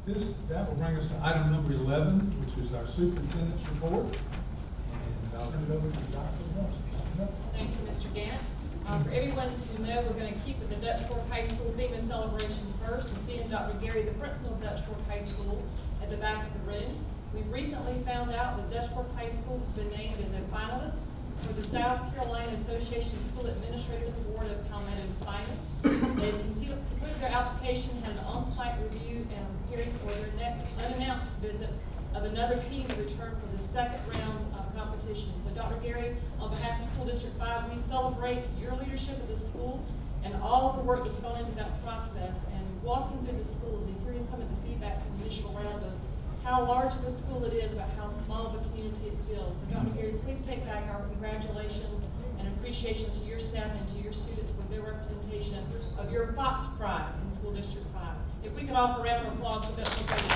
That will bring us to item number 11, which is our superintendent's report. And I'll turn it over to Dr. Morrison. Thank you, Mr. Gant. For everyone to know, we're going to keep with the Dutch Fork High School theme of celebration first, and seeing Dr. Gary, the principal of Dutch Fork High School, at the back of the room. We've recently found out that Dutch Fork High School has been named as a finalist for the South Carolina Association of School Administrators Award of Palmetto's Finest. They've completed their application, had an on-site review, and are preparing for their next unannounced visit of another team to return for the second round of competition. So Dr. Gary, on behalf of School District 5, we celebrate your leadership of the school and all the work that's gone into that process. And walking through the schools and hearing some of the feedback from the initial round is how large of a school it is, but how small of a community it feels. So Dr. Gary, please take back our congratulations and appreciation to your staff and to your students for their representation of your Fox Pride in School District 5. If we could offer a round of applause for Dutch Fork High School.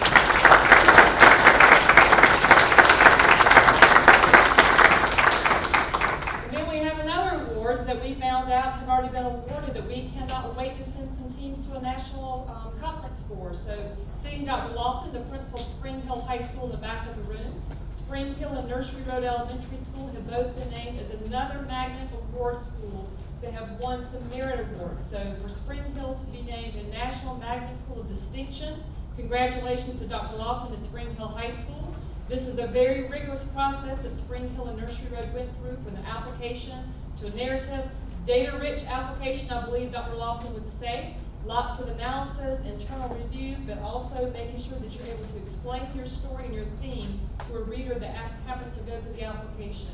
That we found out have already been awarded that we cannot wait to send some teams to a national conference for. So seeing Dr. Lofton, the principal of Spring Hill High School in the back of the room, Spring Hill and Nursery Road Elementary School have both been named as another Magnet Award school that have won some merit awards. So for Spring Hill to be named a National Magnet School of Distinction, congratulations to Dr. Lofton at Spring Hill High School. This is a very rigorous process that Spring Hill and Nursery Road went through from the application to a narrative, data-rich application, I believe Dr. Lofton would say. Lots of analysis, internal review, but also making sure that you're able to explain your story and your theme to a reader that happens to go through the application.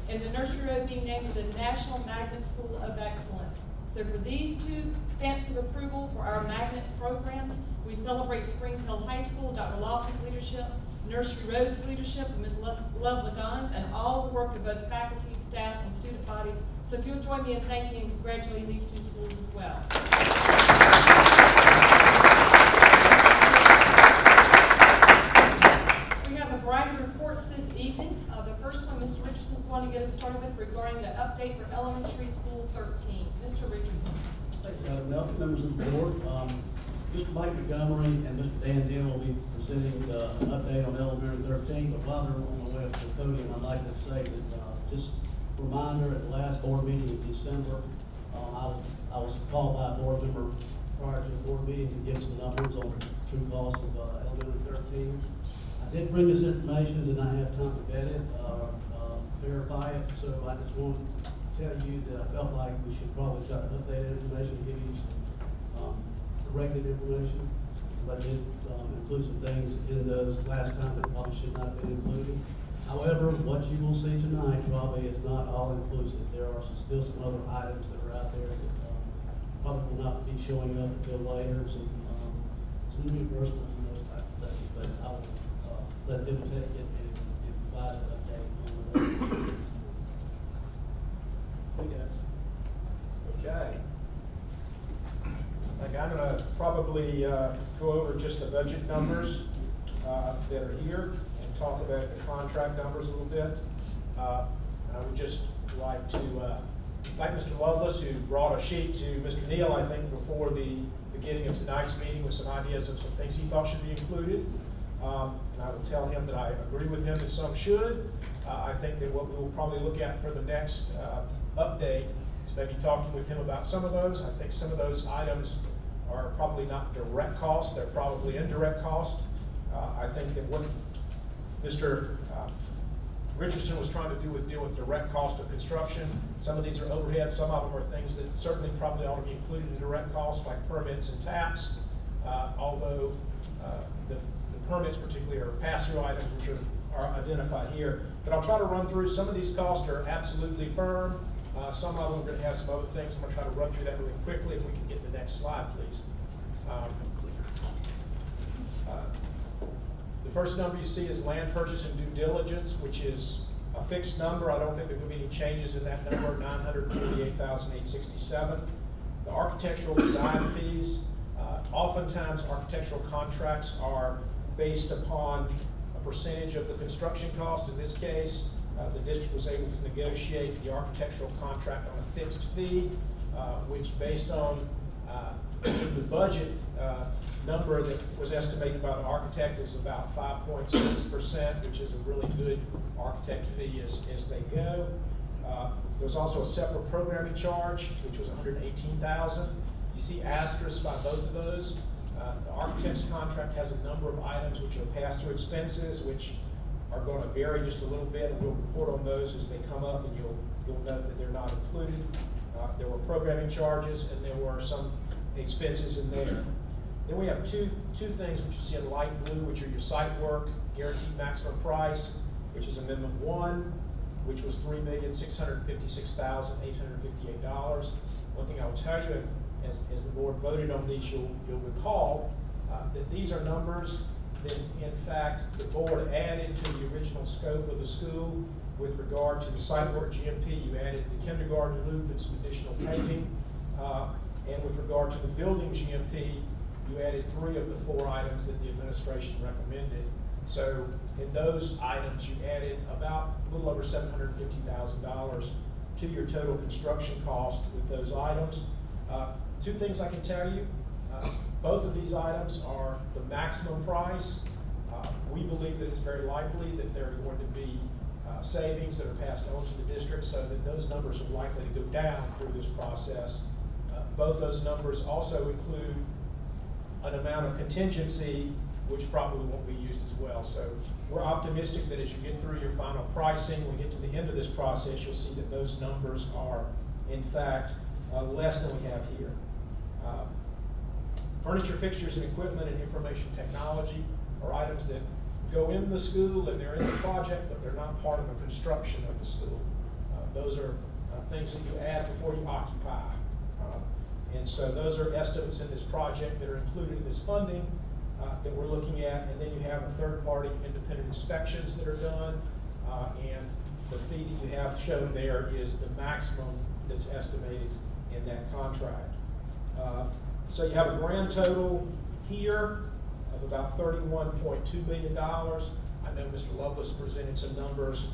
And the Nursery Road being named as a National Magnet School of Excellence. So for these two stamps of approval for our magnet programs, we celebrate Spring Hill High School, Dr. Lofton's leadership, Nursery Road's leadership, and Ms. Love Lagans, and all the work of both faculty, staff, and student bodies. So if you'll join me in thanking and congratulating these two schools as well. We have a variety of reports this evening. The first one, Mr. Richardson is going to get us started with regarding the update for Elementary School 13. Mr. Richardson. Thank you, Madam Melton, members of the board. Mr. Mike Montgomery and Mr. Dan Deal will be presenting an update on Elementary 13, but while they're on the way up to the podium, I'd like to say that just a reminder, at the last board meeting in December, I was called by a board member prior to the board meeting to give some numbers on the true cost of Elementary 13. I did bring this information, did not have time to vet it, verify it, so I just want to tell you that I felt like we should probably try to update that information to give you some corrected information, but it includes some things in those last time that probably should not have been included. However, what you will see tonight probably is not all inclusive. There are still some other items that are out there that probably will not be showing up until later, some reimbursements and those type of things, but I'll let them take it and provide an update on the rest. Okay. I'm going to probably go over just the budget numbers that are here and talk about the contract numbers a little bit. And I would just like to thank Mr. Lovelace, who brought a sheet to Mr. Neal, I think, before the beginning of tonight's meeting with some ideas of some things he thought should be included. And I will tell him that I agree with him that some should. I think that what we will probably look at for the next update is maybe talking with him about some of those. I think some of those items are probably not direct costs, they're probably indirect cost. I think that what Mr. Richardson was trying to do was deal with direct cost of construction. Some of these are overhead, some of them are things that certainly probably ought to be included in direct costs, like permits and taps, although the permits particularly are pass-through items which are identified here. But I'll try to run through. Some of these costs are absolutely firm. Some of them are going to have some other things. I'm going to try to run through that really quickly. If we can get the next slide, please. The first number you see is land purchase and due diligence, which is a fixed number. I don't think there will be any changes in that number, $948,867. The architectural design fees, oftentimes architectural contracts are based upon a percentage of the construction cost. In this case, the district was able to negotiate the architectural contract on a fixed fee, which based on the budget number that was estimated by the architect is about 5.6%, which is a really good architect fee as they go. There's also a separate programming charge, which was $118,000. You see asterisks by both of those. The architect's contract has a number of items which are pass-through expenses, which are going to vary just a little bit, and we'll report on those as they come up, and you'll note that they're not included. There were programming charges, and there were some expenses in there. Then we have two things which you see in light blue, which are your site work, guaranteed maximum price, which is Amendment 1, which was $3,656,858. One thing I will tell you, as the board voted on these, you'll recall that these are numbers that, in fact, the board added to the original scope of the school with regard to the site work GMP. You added the kindergarten loop and some additional paving. And with regard to the building GMP, you added 3 of the 4 items that the administration recommended. So in those items, you added about a little over $750,000 to your total construction cost with those items. 2 things I can tell you. Both of these items are the maximum price. We believe that it's very likely that there are going to be savings that are passed on to the district, so that those numbers are likely to go down through this process. Both those numbers also include an amount of contingency, which probably won't be used as well. So we're optimistic that as you get through your final pricing, when we get to the end of this process, you'll see that those numbers are, in fact, less than we have here. Furniture, fixtures, and equipment and information technology are items that go in the school and they're in the project, but they're not part of the construction of the school. Those are things that you add before you occupy. And so those are estimates in this project that are included in this funding that we're looking at. And then you have a third-party independent inspections that are done. And the fee that you have shown there is the maximum that's estimated in that contract. So you have a grand total here of about $31.2 million. I know Mr. Lovelace presented some numbers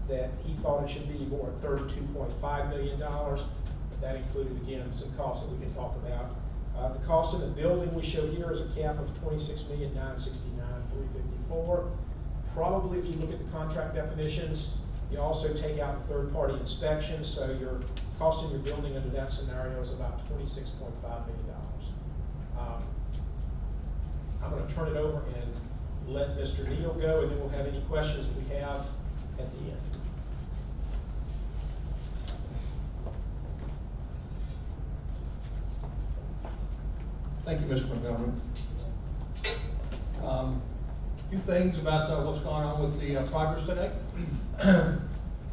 that he thought it should be more at $32.5 million. But that included, again, some costs that we can talk about. The cost of the building we show here is a cap of $26,969,354. Probably, if you look at the contract definitions, you also take out the third-party inspections, so your cost in your building under that scenario is about $26.5 million. I'm going to turn it over and let Mr. Neal go, and then we'll have any questions that we have at the end. Thank you, Mr. Montgomery. A few things about what's going on with the progress today.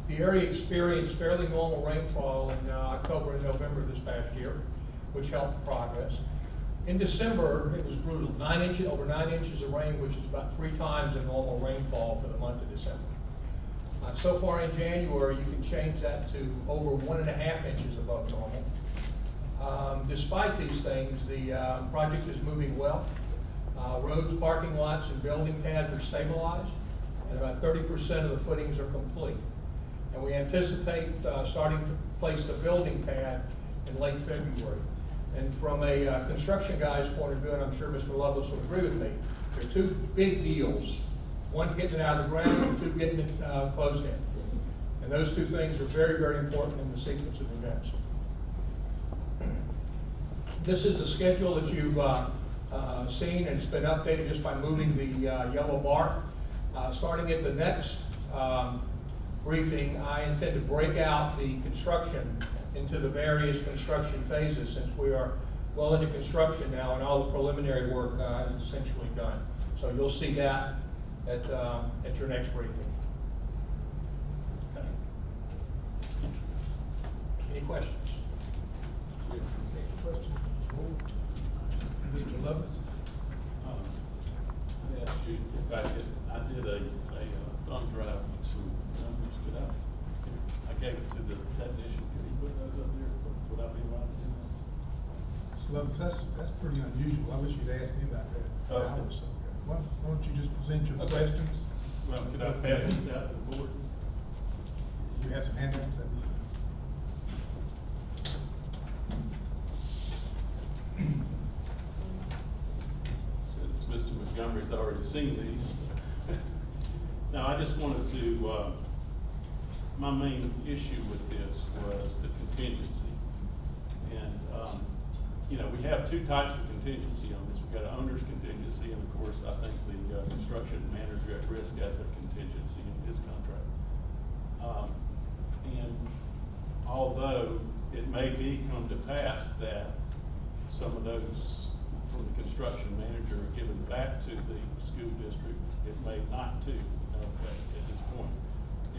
The area experienced fairly normal rainfall in October and November this past year, which helped progress. In December, it was brutal. Over 9 inches of rain, which is about 3 times the normal rainfall for the month of December. So far in January, you can change that to over 1.5 inches above normal. Despite these things, the project is moving well. Roads, parking lots, and building pads are stabilized, and about 30% of the footings are complete. And we anticipate starting to place the building pad in late February. And from a construction guy's point of view, and I'm sure Mr. Lovelace will agree with me, there are 2 big deals. One, getting it out of the ground, and 2, getting it closed in. And those 2 things are very, very important in the sequence of events. This is the schedule that you've seen, and it's been updated just by moving the yellow bar. Starting at the next briefing, I intend to break out the construction into the various construction phases, since we are well into construction now and all the preliminary work is essentially done. So you'll see that at your next briefing. Okay. Any questions? Mr. Lovelace? Let me ask you, if I did a thumb drive with some numbers, I gave it to the technician, could he put those up there? Would I be allowed to do that? Mr. Lovelace, that's pretty unusual. I wish you'd asked me about that an hour or so ago. Why don't you just present your questions? Well, could I pass this out to the board? You have some handouts? That'd be fine. Montgomery's already seen these. Now, I just wanted to, my main issue with this was the contingency. And, you know, we have two types of contingency on this. We've got an owner's contingency, and of course, I think the construction manager at risk has a contingency in his contract. And although it may be come to pass that some of those from the construction manager are given back to the school district, it may not too, at this point.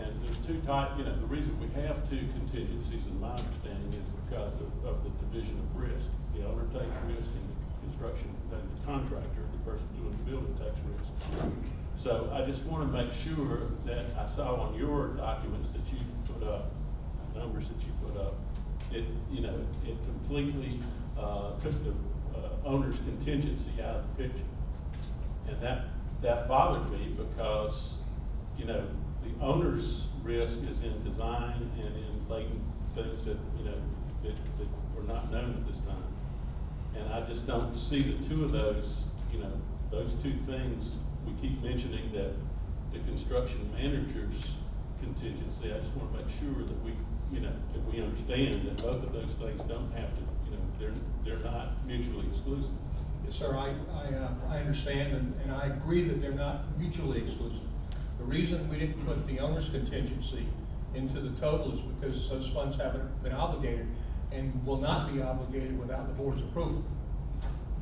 And there's two types, you know, the reason we have two contingencies, in my understanding, is because of the division of risk. The owner takes risk, and the construction, the contractor, the person doing the building, takes risk. So I just want to make sure that I saw on your documents that you put up, numbers that you put up, it, you know, it completely took the owner's contingency out of the picture. And that bothered me because, you know, the owner's risk is in design and in latent things that, you know, that were not known at this time. And I just don't see the two of those, you know, those two things. We keep mentioning that the construction manager's contingency. I just want to make sure that we, you know, that we understand that both of those things don't have to, you know, they're not mutually exclusive. Yes, sir, I understand, and I agree that they're not mutually exclusive. The reason we didn't put the owner's contingency into the total is because those funds haven't been obligated and will not be obligated without the board's approval.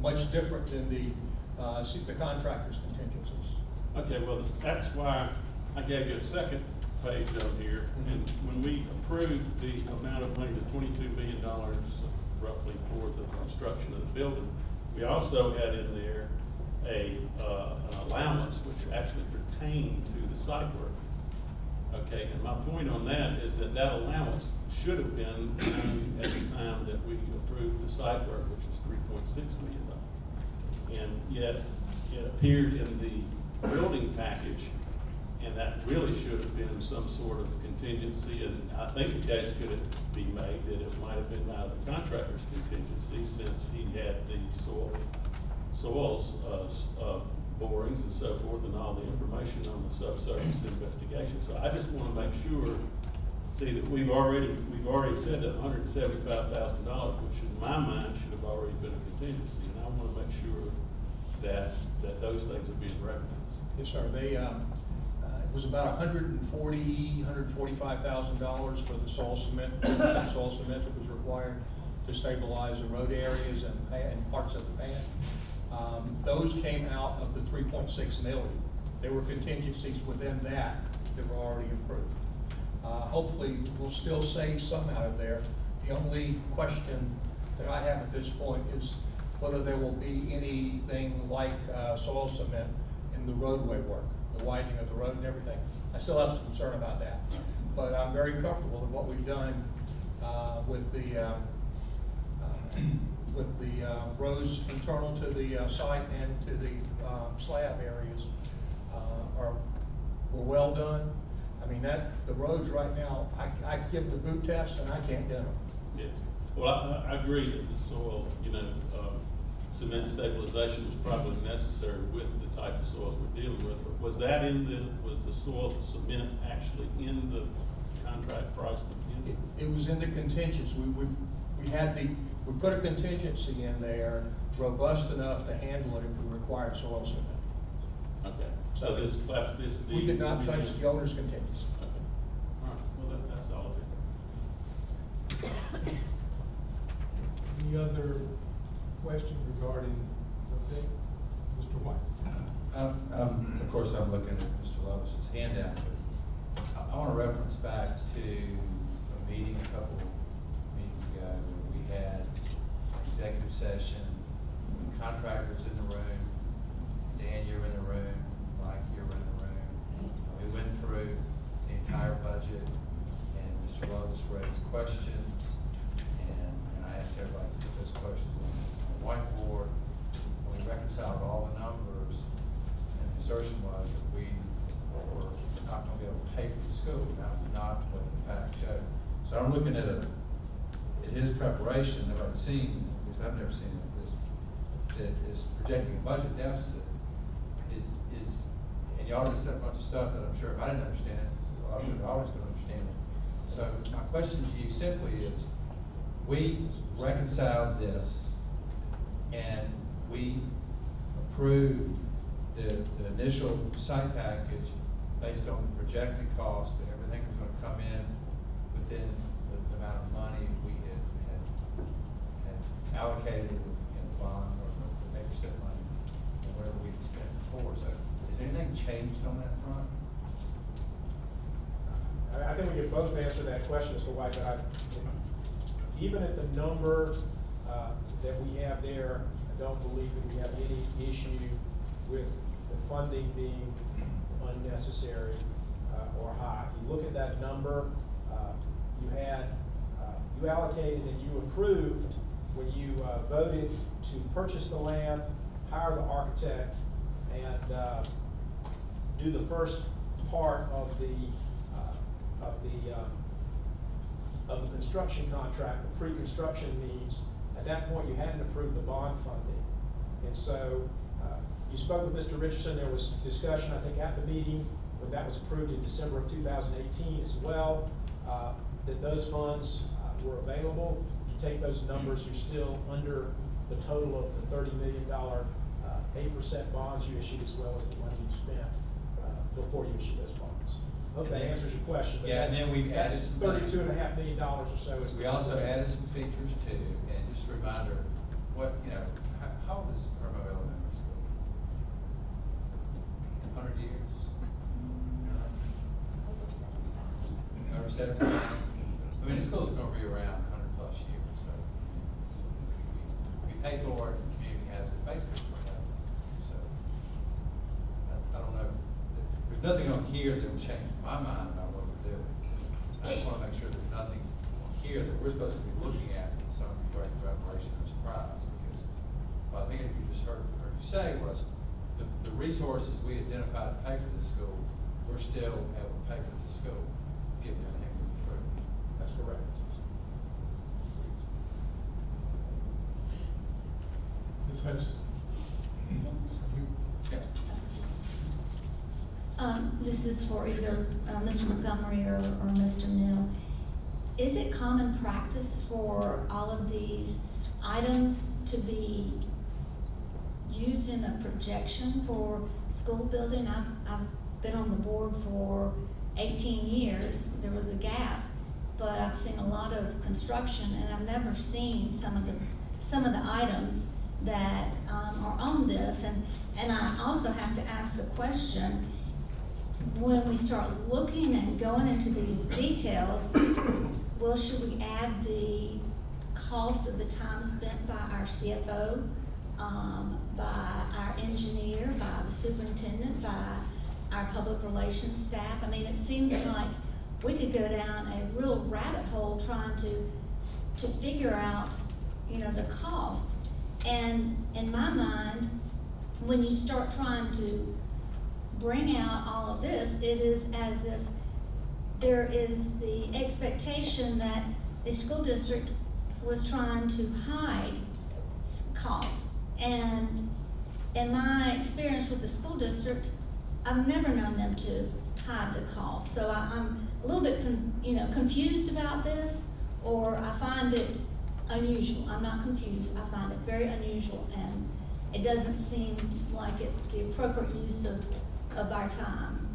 Much different than the contractor's contingencies. Okay, well, that's why I gave you a second page on here. And when we approved the amount of money, the $22 million roughly for the construction of the building, we also had in there an allowance which actually pertained to the site work. Okay, and my point on that is that that allowance should have been done at the time that we approved the site work, which was $3.6 million. And yet it appeared in the building package, and that really should have been some sort of contingency. And I think the case could be made that it might have been out of the contractor's contingency, since he had the soils borings and so forth, and all the information on the subsurface investigation. So I just want to make sure, see, that we've already said that $175,000, which in my mind should have already been a contingency, and I want to make sure that those things are being recognized. Yes, sir. They, it was about $145,000 for the soil cement, soil cement that was required to stabilize the road areas and parts of the pad. Those came out of the $3.6 million. There were contingencies within that were already approved. Hopefully, we'll still save some out of there. The only question that I have at this point is whether there will be anything like soil cement in the roadway work, the widening of the road and everything. I still have some concern about that, but I'm very comfortable with what we've done with the roads internal to the site and to the slab areas were well done. I mean, the roads right now, I give the boot test and I can't get them. Yes. Well, I agree that the soil, you know, cement stabilization was probably necessary with the type of soils we're dealing with. But was the soil cement actually in the contract price? It was in the contingency. We put a contingency in there robust enough to handle it if we required soil cement. Okay. So this plasticity. We did not touch the owner's contingency. Okay. All right. Well, that's all of it. Any other question regarding this update? Mr. White? Of course, I'm looking at Mr. Levis's handout, but I want to reference back to a meeting a couple meetings ago where we had executive session, contractors in the room, Dan, you're in the room, Mike, you're in the room. We went through the entire budget, and Mr. Levis raised questions, and I asked everybody to put those questions on the whiteboard. We reconciled all the numbers, and the assertion was that we were not going to be able to pay for the school. That was not what the fact showed. So I'm looking at his preparation that I've seen, because I've never seen it, that is projecting a budget deficit y'all just said a bunch of stuff that I'm sure if I didn't understand it, well, I would always don't understand it. So my question to you simply is, we reconciled this and we approved the initial site package based on the projected cost, that everything was gonna come in within the amount of money we had allocated in the bond or the 8% money, and whatever we'd spent before. So has anything changed on that front? I think we can both answer that question, Mr. White, but even at the number that we have there, I don't believe that we have any issue with the funding being unnecessary or high. If you look at that number, you allocated and you approved when you voted to purchase the land, hire the architect, and do the first part of the construction contract, the pre-construction needs. At that point, you hadn't approved the bond funding. And so, you spoke with Mr. Richardson. There was discussion, I think, at the meeting, when that was approved in December of 2018 as well, that those funds were available. If you take those numbers, you're still under the total of the $30 million 8% bonds you issued, as well as the money you spent before you issued those bonds. I hope that answers your question. But Yeah, and then we've added that's some things. $32.5 million or so. Is We also added some features too, and just a reminder, how old is Irmo Elementary School? 100 years? Over 70? I mean, the school's gonna be around 100+ years, so we pay for it, the community has it, basically it's for nothing. So, I don't know, there's nothing on here that would change my mind about what we're doing. I just wanna make sure there's nothing on here that we're supposed to be looking at in some great revelation or surprise, because what I think you just heard you say was, the resources we identified to pay for this school, we're still able to pay for this school, given everything we've approved. That's correct. Ms. Hutchison? Yeah. This is for either Mr. Montgomery or Mr. Neal. Is it common practice for all of these items to be used in a projection for school building? I've been on the board for 18 years. There was a gap, but I've seen a lot of construction, and I've never seen some of the items that are on this. And I also have to ask the question, when we start looking and going into these details, well, should we add the cost of the time spent by our CFO, by our engineer, by the superintendent, by our public relations staff? I mean, it seems like we could go down a real rabbit hole trying to figure out, the cost. And in my mind, when you start trying to bring out all of this, it is as if there is the expectation that the school district was trying to hide cost. And in my experience with the school district, I've never known them to hide the cost. So I'm a little bit confused about this, or I find it unusual. I'm not confused. I find it very unusual, and it doesn't seem like it's the appropriate use of our time.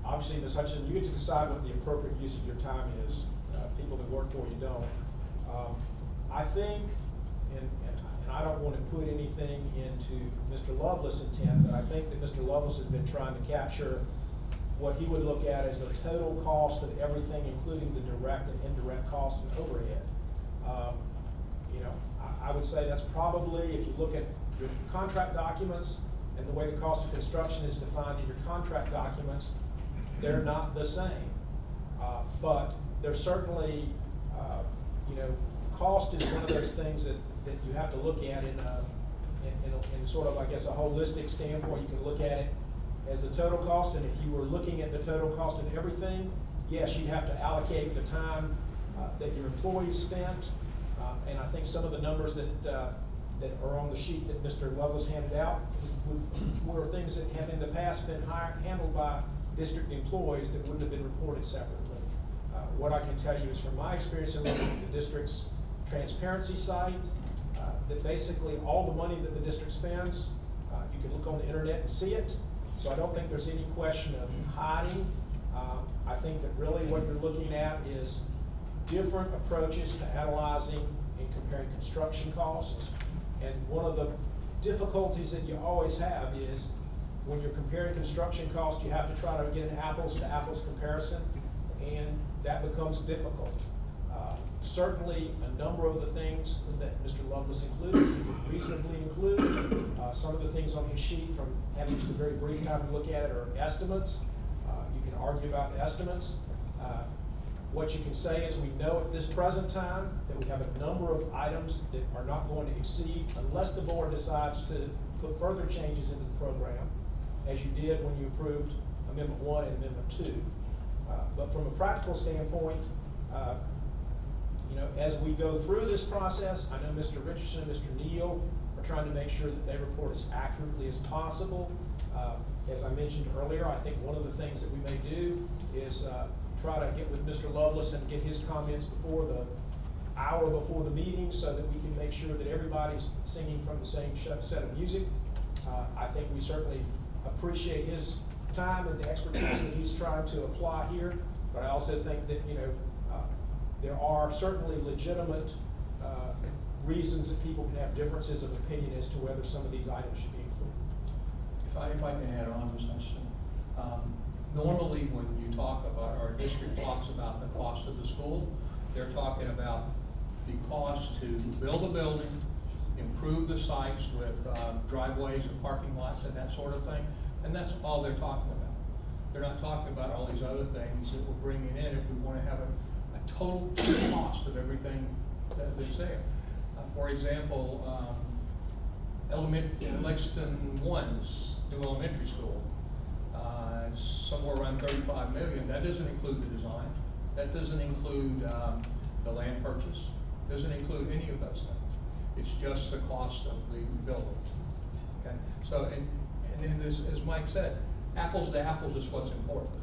Obviously, Ms. Hutchinson, you get to decide what the appropriate use of your time is. People that work for you don't. I think, and I don't want to put anything into Mr. Lovelace's intent, but I think that Mr. Lovelace has been trying to capture what he would look at as the total cost of everything, including the direct and indirect costs and overhead. I would say that's probably, if you look at your contract documents and the way the cost of construction is defined in your contract documents, they're not the same. But there's certainly, cost is one of those things that you have to look at in sort of, I guess, a holistic standpoint. You can look at it as the total cost, and if you were looking at the total cost of everything, yes, you'd have to allocate the time that your employees spent. And I think some of the numbers that are on the sheet that Mr. Lovelace handed out were things that have in the past been handled by district employees that wouldn't have been reported separately. What I can tell you is from my experience in looking at the district's transparency site, that basically all the money that the district spends, you can look on the internet and see it. So I don't think there's any question of hiding. I think that really what you're looking at is different approaches to analyzing and comparing construction costs. And one of the difficulties that you always have is when you're comparing construction costs, you have to try to get an apples to apples comparison, and that becomes difficult. Certainly, a number of the things that Mr. Lovelace included, you could reasonably include. Some of the things on his sheet, from having just a very brief time to look at it, are estimates. You can argue about the estimates. What you can say is we know at this present time that we have a number of items that are not going to exceed, unless the board decides to put further changes into the program, as you did when you approved Amendment 1 and Amendment 2. But from a practical standpoint, as we go through this process, I know Mr. Richardson and Mr. Neal are trying to make sure that they report as accurately as possible. As I mentioned earlier, I think one of the things that we may do is try to get with Mr. Lovelace and get his comments before the hour before the meeting, so that we can make sure that everybody's singing from the same set of music. I think we certainly appreciate his time and the expertise that he's trying to apply here, but I also think that, there are certainly legitimate reasons that people can have differences of opinion as to whether some of these items should be included. If I can add on to something. Normally, when you talk about, our district talks about the cost of the school, they're talking about the cost to build a building, improve the sites with driveways and parking lots and that sort of thing, and that's all they're talking about. They're not talking about all these other things that we're bringing in if we want to have a total cost of everything that's there. For example, Lexington 1's new elementary school, it's somewhere around $35 million. That doesn't include the design. That doesn't include the land purchase. Doesn't include any of those things. It's just the cost of the building. Okay. So, and as Mike said, apples to apples is what's important,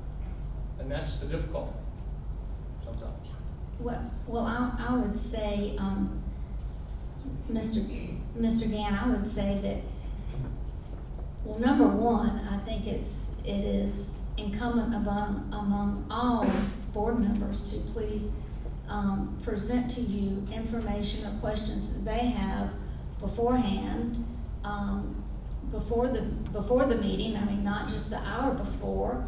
and that's the difficult thing sometimes. Well, I would say, Mr. Gann, I would say that, well, number one, I think it is incumbent among all board members to please present to you information or questions that they have beforehand, before the meeting. I mean, not just the hour before,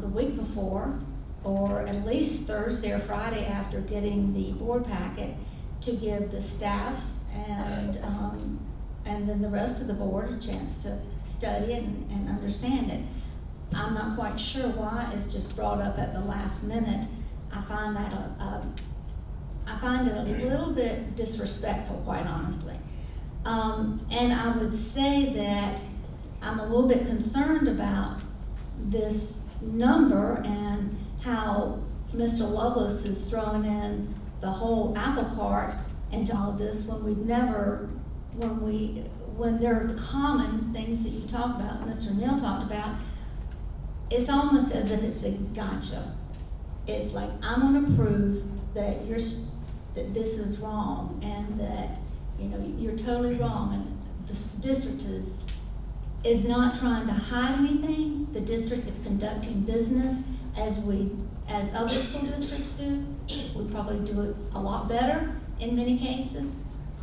the week before, or at least Thursday or Friday after getting the board packet, to give the staff and then the rest of the board a chance to study it and understand it. I'm not quite sure why it's just brought up at the last minute. I find that I find it a little bit disrespectful, quite honestly. And I would say that I'm a little bit concerned about this number and how Mr. Lovelace is throwing in the whole apple cart into all of this when there are the common things that you talk about, Mr. Neal talked about. It's almost as if it's a gotcha. It's like, I'm gonna prove that that this is wrong, and that, you're totally wrong, and the district is not trying to hide anything. The district is conducting business as other school districts do. We probably do it a lot better in many cases,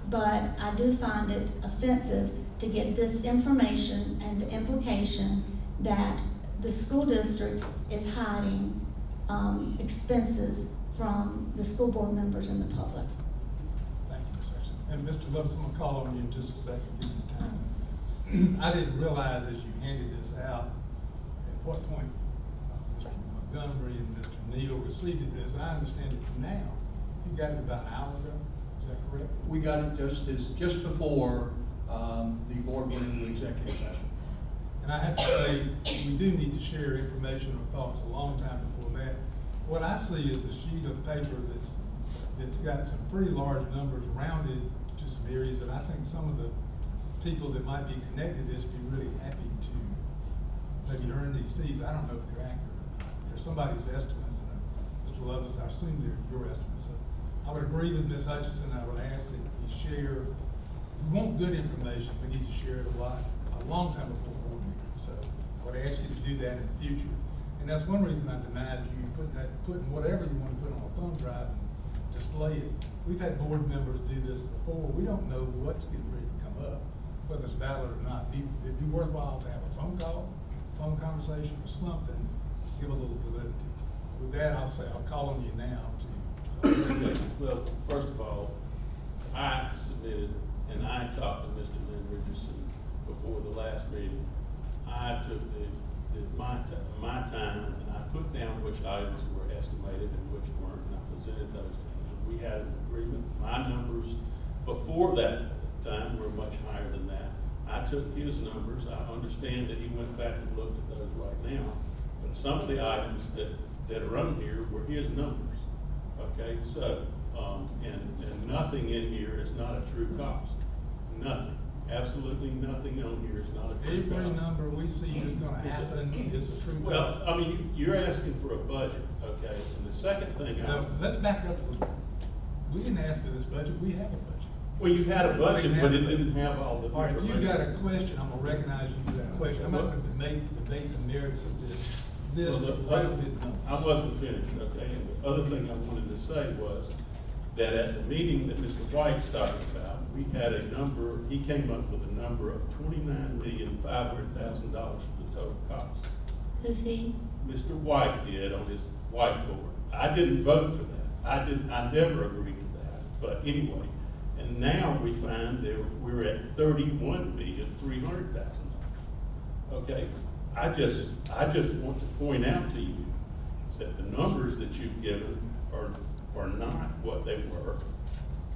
but I do find it offensive to get this information and the implication that the school district is hiding expenses from the school board members and the public. Thank you, Ms. Hudson. And Mr. Lovelace, I'm gonna call on you in just a second, give you time. I didn't realize as you handed this out, at what point Mr. Montgomery and Mr. Neal received this. I understand it now. You got it about an hour ago, is that correct? We got it just before the board went into executive session. And I have to say, we do need to share information or thoughts a long time before that. What I see is a sheet of paper that's got some pretty large numbers rounded to some areas that I think some of the people that might be connected to this be really happy maybe earn these fees, I don't know if they're accurate or not. They're somebody's estimates, and Mr. Lovelace, I assume they're your estimates. So I would agree with Ms. Hutchinson, I would ask that you share, if you want good information, we need to share it a long time before the board meeting. So I would ask you to do that in the future. And that's one reason I denied you putting whatever you want to put on a thumb drive and display it. We've had board members do this before. We don't know what's getting ready to come up, whether it's valid or not. It'd be worthwhile to have a phone call, phone conversation or something, give a little validity. With that, I'll call on you now to. Okay. Well, first of all, I submitted, and I talked to Mr. Lynn Richardson before the last meeting. I took my time, and I put down which items were estimated and which weren't, and I presented those to him. We had an agreement. My numbers before that time were much higher than that. I took his numbers. I understand that he went back and looked at those right now, but some of the items that are on here were his numbers. Okay, so, and nothing in here is not a true cost. Nothing. Absolutely nothing on here is not a true cost. Every number we see is gonna happen is a true Well, cost. I mean, you're asking for a budget, okay? And the second thing, Now, let's back up a little bit. We didn't ask for this budget, we have a budget. well, you had a budget, but it didn't have all the All right, if information. you got a question, I'm gonna recognize you for that question. I'm not gonna debate the merits of this Well, rounded number. I wasn't finished, okay? And the other thing I wanted to say was that at the meeting that Mr. White's talking about, we had a number, he came up with a number of $29,500,000 for the total cost. Who's he? Mr. White did on his whiteboard. I didn't vote for that. I never agreed to that. But anyway, and now we find that we're at $31,300,000. Okay, I just want to point out to you that the numbers that you've given are not what they were.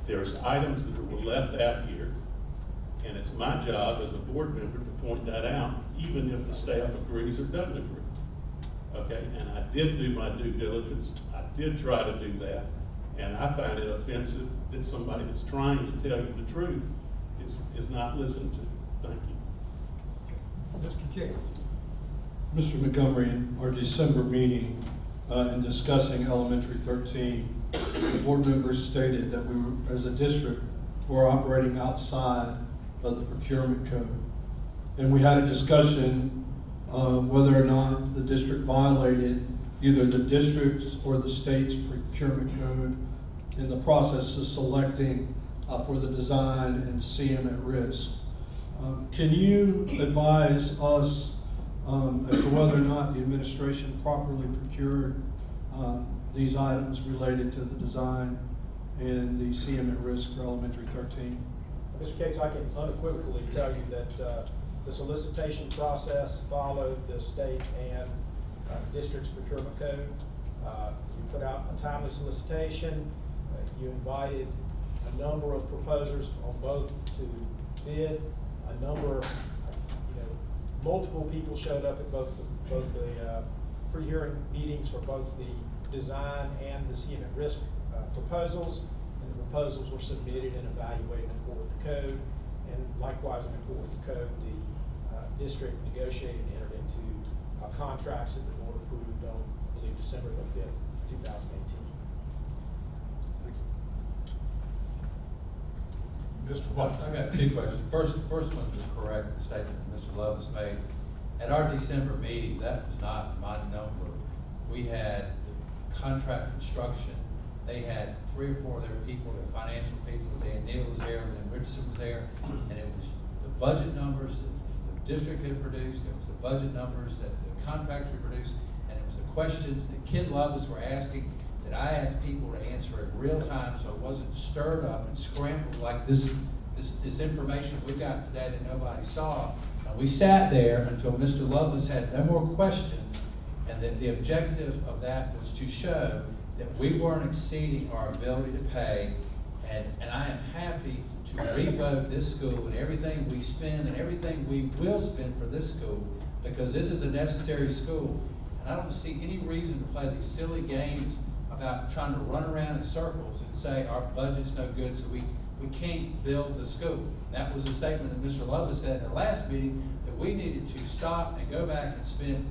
There's items that were left out here, and it's my job as a board member to point that out, even if the staff agrees or doesn't agree. Okay, and I did do my due diligence. I did try to do that, and I find it offensive that somebody that's trying to tell you the truth is not listened to. Thank you. Mr. Case. Mr. Montgomery, in our December meeting, in discussing elementary 13, the board members stated that we were, as a district, were operating outside of the procurement code. And we had a discussion whether or not the district violated either the district's or the state's procurement code in the process of selecting for the design and CM at risk. Can you advise us as to whether or not the administration properly procured these items related to the design and the CM at risk for elementary 13? Mr. Cates, I can unequivocally tell you that the solicitation process followed the state and district's procurement code. You put out a timely solicitation. You invited a number of proposers on both to bid. A number, multiple people showed up at both the pre-hearing meetings for both the design and the CM at risk proposals. And the proposals were submitted and evaluated in accord with the code. And likewise, in accord with the code, the district negotiated and entered into contracts that the board approved on, I believe, December the 5th, 2018. Thank you. Mr. White. I've got two questions. First one is correct, the statement that Mr. Lovis made. At our December meeting, that was not my number. We had the contract construction. They had 3 or 4 of their people, their financial people. Dan Neal was there, Lynn Richardson was there, and it was the budget numbers that the district had produced. It was the budget numbers that the contractor had produced, and it was the questions that Ken Lovis were asking that I asked people to answer in real time, so it wasn't stirred up and scrambled like this information we got today that nobody saw. And we sat there until Mr. Lovis had no more questions, and that the objective of that was to show that we weren't exceeding our ability to pay, and I am happy to revote this school and everything we spend and everything we will spend for this school, because this is a necessary school. And I don't see any reason to play these silly games about trying to run around in circles and say our budget's no good, so we can't build the school. That was a statement that Mr. Lovis said in the last meeting that we needed to stop and go back and spend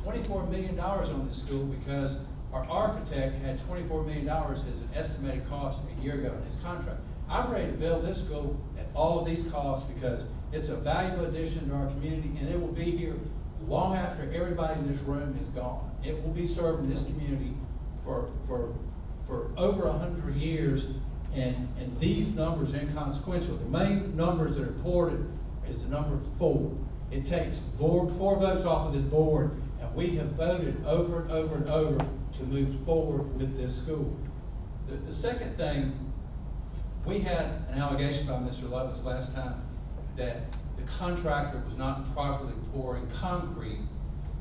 $24 million on this school because our architect had $24 million as an estimated cost a year ago in his contract. I'm ready to build this school at all of these costs because it's a valuable addition to our community, and it will be here long after everybody in this room is gone. It will be serving this community for over 100 years, and these numbers are inconsequential. The main numbers that are reported is the number 4. It takes four votes off of this board, and we have voted over and over and over to move forward with this school. The second thing, we had an allegation by Mr. Lovelace last time that the contractor was not properly pouring concrete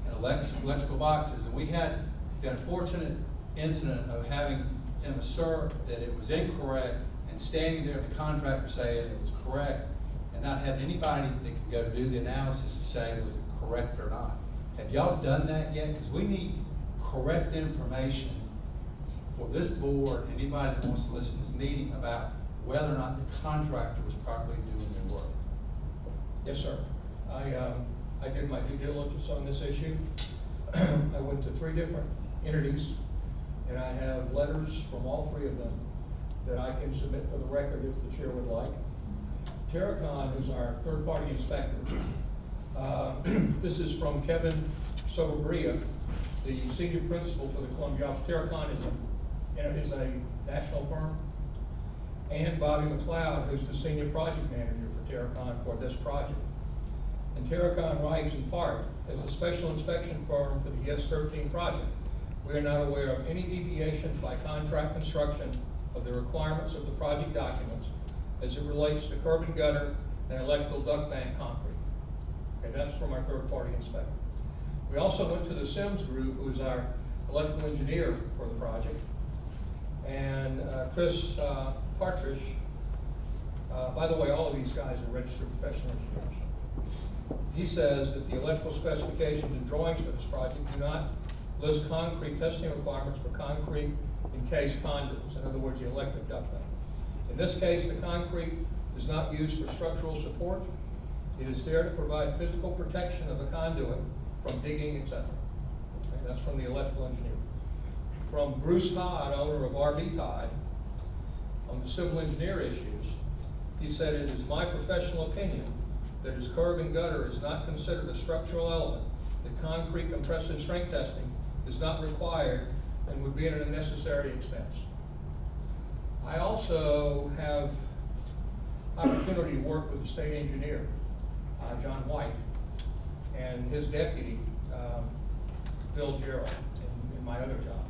in electrical boxes, and we had the unfortunate incident of having him assert that it was incorrect and standing there, the contractor saying it was correct, and not having anybody that could go do the analysis to say was it correct or not. Have y'all done that yet? Because we need correct information for this board, anybody that wants to listen to this meeting, about whether or not the contractor was properly doing their work. Yes, sir. I did my due diligence on this issue. I went to 3 different entities, and I have letters from all 3 of them that I can submit for the record if the chair would like. Terracon, who's our third-party inspector, this is from Kevin Sobria, the senior principal for the Columbia office. Terracon is a national firm, and Bobby McLeod, who's the senior project manager for Terracon for this project. And Terracon writes in part, as a special inspection firm for the ES-13 project, we are not aware of any deviations by contract construction of the requirements of the project documents as it relates to curb and gutter and electrical duct bank concrete. Okay, that's from our third-party inspector. We also went to the Sims Group, who is our electrical engineer for the project, and Chris Partridge. By the way, all of these guys are registered professional engineers. He says that the electrical specifications and drawings for this project do not list concrete testing requirements for concrete encased conduits, in other words, the electric duct bank. In this case, the concrete is not used for structural support. It is there to provide physical protection of the conduit from digging, etc. Okay, that's from the electrical engineer. From Bruce Todd, owner of RB Todd, on the civil engineer issues, he said, it is my professional opinion that as curb and gutter is not considered a structural element, that concrete compressive strength testing is not required and would be an unnecessary expense. I also have opportunity to work with the state engineer, John White, and his deputy, Phil Gerald, in my other job.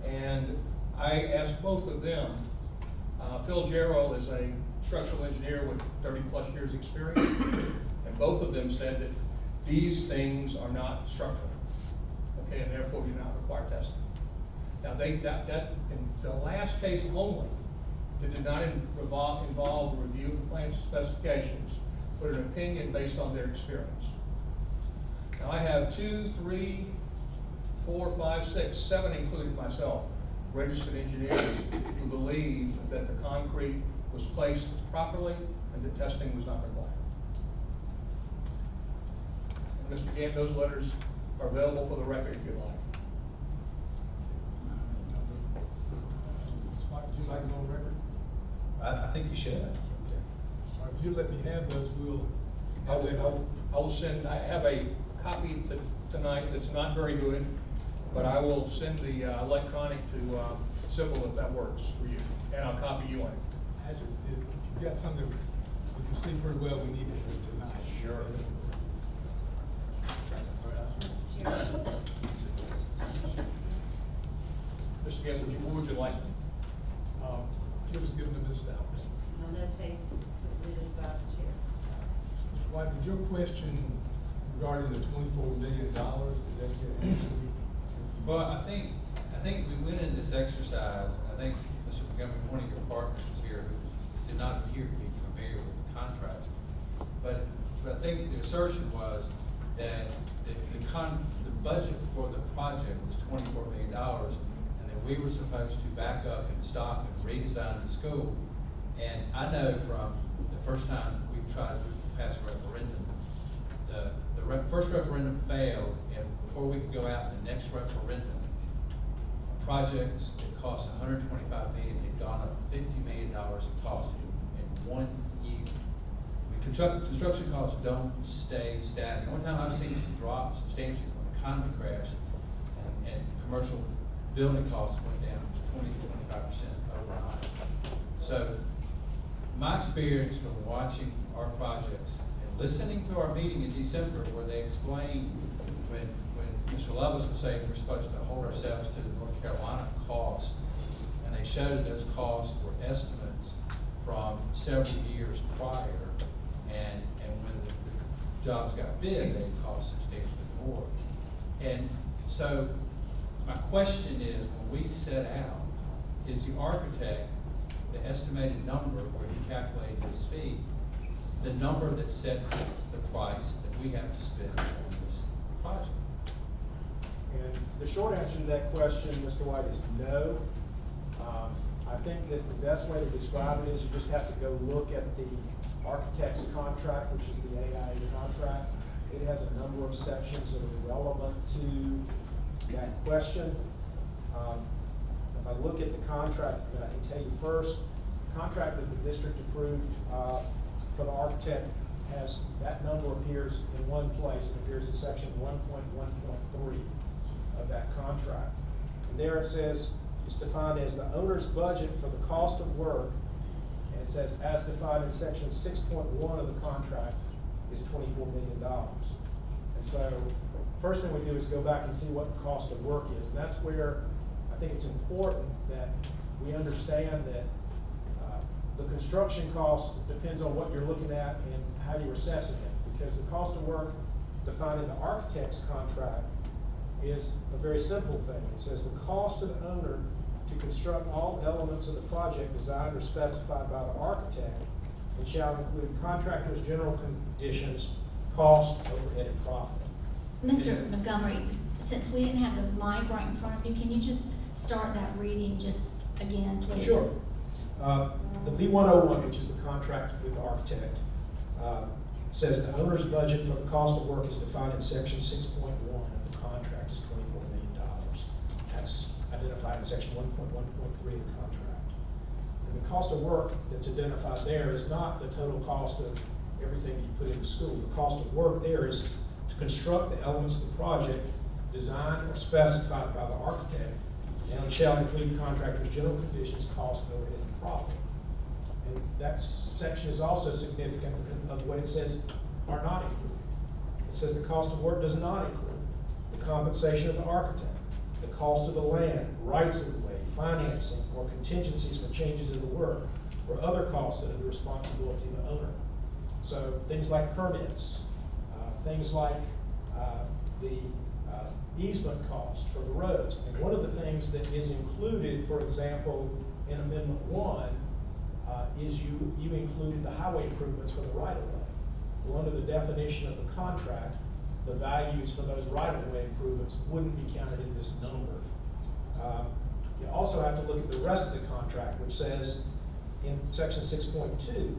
And I asked both of them. Phil Gerald is a structural engineer with 30+ years experience, and both of them said that these things are not structural, okay, and therefore do not require testing. Now, that in the last case only, that did not involve a review of the plan specifications, but an opinion based on their experience. Now, I have 2, 3, 4, 5, 6, 7, including myself, registered engineers who believe that the concrete was placed properly and that testing was not required. And Mr. Gant, those letters are available for the record if you'd like. Would you like them on record? I think you should. Or if you let me have those, we'll. I will send, I have a copy tonight that's not very good, but I will send the electronic to Sybil if that works for you, and I'll copy you on it. Actually, if you've got something we can see pretty well, we need it tonight. Sure. Mr. Gant, what would you like? Just give them to Ms. Stout. No notates submitted by the chair. Mr. White, did your question regarding the $24 million, did that get answered? Well, I think we went into this exercise. I think Mr. Montgomery, one of your partners was here who did not appear to be familiar with the contracts. But I think the assertion was that the budget for the project was $24 million, and that we were supposed to back up and stop and redesign the school. And I know from the first time we tried to pass a referendum, the first referendum failed, and before we could go out in the next referendum, projects that cost $125 million had gone up $50 million in cost in 1 year. The construction costs don't stay static. The only time I've seen it drop substantially is when the economy crashed and commercial building costs went down 20 to 25% overnight. So my experience from watching our projects and listening to our meeting in December where they explained when Mr. Lovelace was saying we're supposed to hold ourselves to the North Carolina cost, and they showed that those costs were estimates from several years prior, and when the jobs got bid, they cost substantially more. And so my question is, when we set out, is the architect, the estimated number where he calculated his fee, the number that sets the price that we have to spend on this project? And the short answer to that question, Mr. White, is no. I think that the best way to describe it is you just have to go look at the architect's contract, which is the AIA contract. It has a number of sections that are relevant to that question. If I look at the contract, then I can tell you first, the contract that the district approved for the architect has, that number appears in one place, it appears in section 1.1.3 of that contract. And there it says, it's defined as the owner's budget for the cost of work, and it says, as defined in section 6.1 of the contract, is $24 million. And so, first thing we do is go back and see what the cost of work is. And that's where I think it's important that we understand that the construction cost depends on what you're looking at and how you're assessing it. Because the cost of work defined in the architect's contract is a very simple thing. It says the cost to the owner to construct all elements of the project designed or specified by the architect and shall include contractor's general conditions, cost, overhead, and profit. Mr. Montgomery, since we didn't have the mic right in front of you, can you just start that reading just again, please? Sure. The B101, which is the contract with the architect, says the owner's budget for the cost of work is defined in section 6.1 of the contract is $24 million. That's identified in section 1.1.3 of the contract. And the cost of work that's identified there is not the total cost of everything that you put into school. The cost of work there is to construct the elements of the project designed or specified by the architect, and shall include contractor's general conditions, cost, overhead, and profit. And that section is also significant of what it says are not included. It says the cost of work does not include the compensation of the architect, the cost of the land, rights of the way, financing, or contingencies for changes in the work, or other costs that are the responsibility of the owner. So things like permits, things like the easement cost for the roads. And one of the things that is included, for example, in Amendment 1, is you included the highway improvements for the right-of-way. Well, under the definition of the contract, the values for those right-of-way improvements wouldn't be counted in this number. You also have to look at the rest of the contract, which says in section 6.2,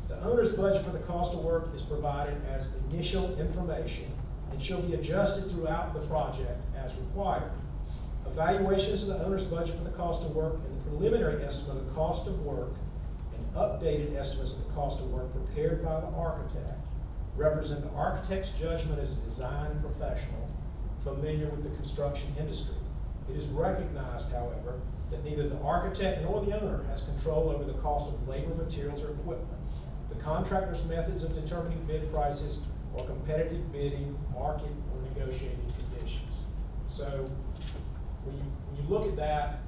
the owner's budget for the cost of work is provided as initial information and shall be adjusted throughout the project as required. Evaluations of the owner's budget for the cost of work and the preliminary estimate of the cost of work and updated estimates of the cost of work prepared by the architect represent the architect's judgment as a design professional familiar with the construction industry. It is recognized, however, that neither the architect nor the owner has control over the cost of labor, materials, or equipment, the contractor's methods of determining bid prices, or competitive bidding, market, or negotiating conditions. So when you look at that,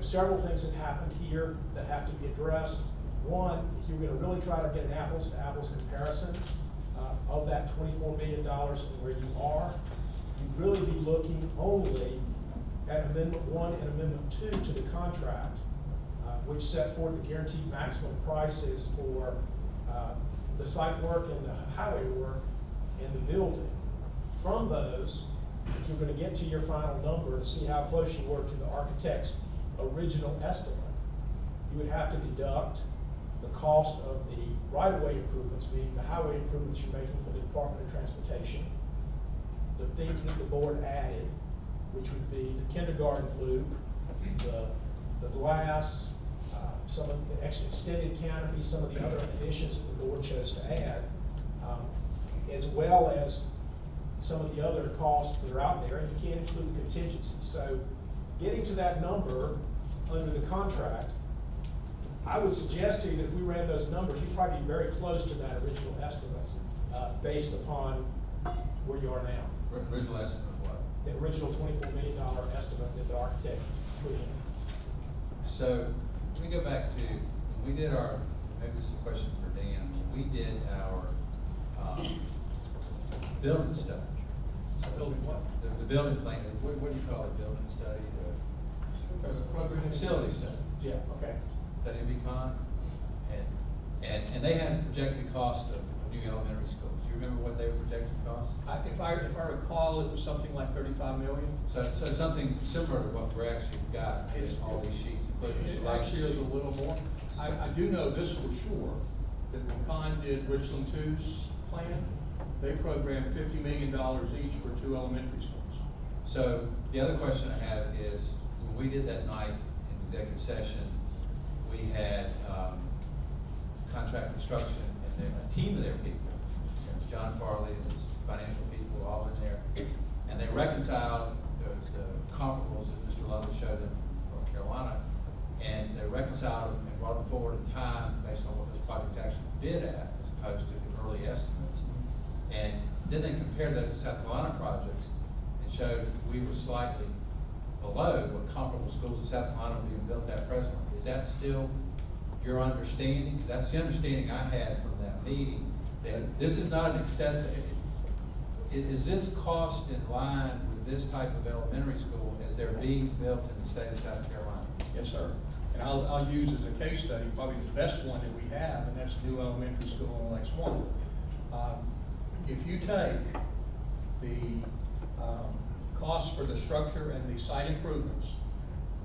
several things have happened here that have to be addressed. One, if you're going to really try to get an apples-to-apples comparison of that $24 million and where you are, you'd really be looking only at Amendment 1 and Amendment 2 to the contract, which set forth the guaranteed maximum prices for the site work and the highway work and the building. From those, if you're going to get to your final number and see how close you were to the architect's original estimate, you would have to deduct the cost of the right-of-way improvements, meaning the highway improvements you're making for the Department of Transportation, the things that the board added, which would be the kindergarten loop, the glass, some of the extended canopy, some of the other additions that the board chose to add, as well as some of the other costs that are out there, and you can't include contingencies. So getting to that number under the contract, I would suggest to you that if we ran those numbers, you'd probably be very close to that original estimate, based upon where you are now. Original estimate of what? The original $24 million estimate that the architect put in. So, let me go back to, when we did our, maybe this is a question for Dan, when we did our, building study. Building what? The building plan, what do you call it, building study? Facility study. Yeah, okay. Is that MBCon? And they had projected cost of new elementary schools. Do you remember what they were projected costs? If I recall, it was something like 35 million. So something similar to what we're actually got in all these sheets, including the It selection actually is sheet. a little more. I do know this for sure, that when Con did Richland 2's plan, they programmed $50 million each for 2 elementary schools. So the other question I have is, when we did that night in executive session, we had contract construction and then a team of their people. There was John Farley and his financial people all in there. And they reconciled the comparables that Mr. Lovell showed them from North Carolina. And they reconciled them and brought them forward in time based on what those projects actually bid at, as opposed to the early estimates. And then they compared those to South Carolina projects and showed we were slightly below what comparable schools in South Carolina are being built at presently. Is that still your understanding? Because that's the understanding I had from that meeting, that this is not an excessive, is this cost in line with this type of elementary school as they're being built in the state of South Carolina? Yes, sir. And I'll use as a case study, probably the best one that we have, and that's the new elementary school in Lex One. If you take the cost for the structure and the site improvements,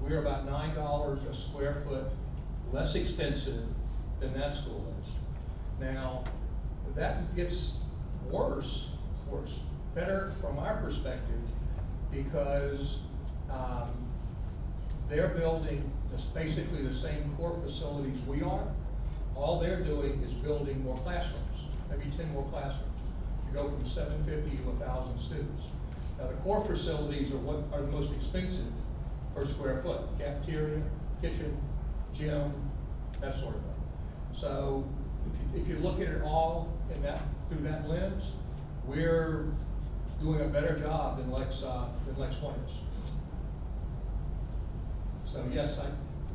we're about $9 a square foot less expensive than that school is. Now, that gets worse, better from our perspective, because they're building basically the same core facilities we are. All they're doing is building more classrooms, maybe 10 more classrooms. You go from 750 to 1,000 students. Now, the core facilities are what are the most expensive per square foot: cafeteria, kitchen, gym, that sort of thing. So, if you look at it all in that through that lens, we're doing a better job than Lex 1 is. So yes,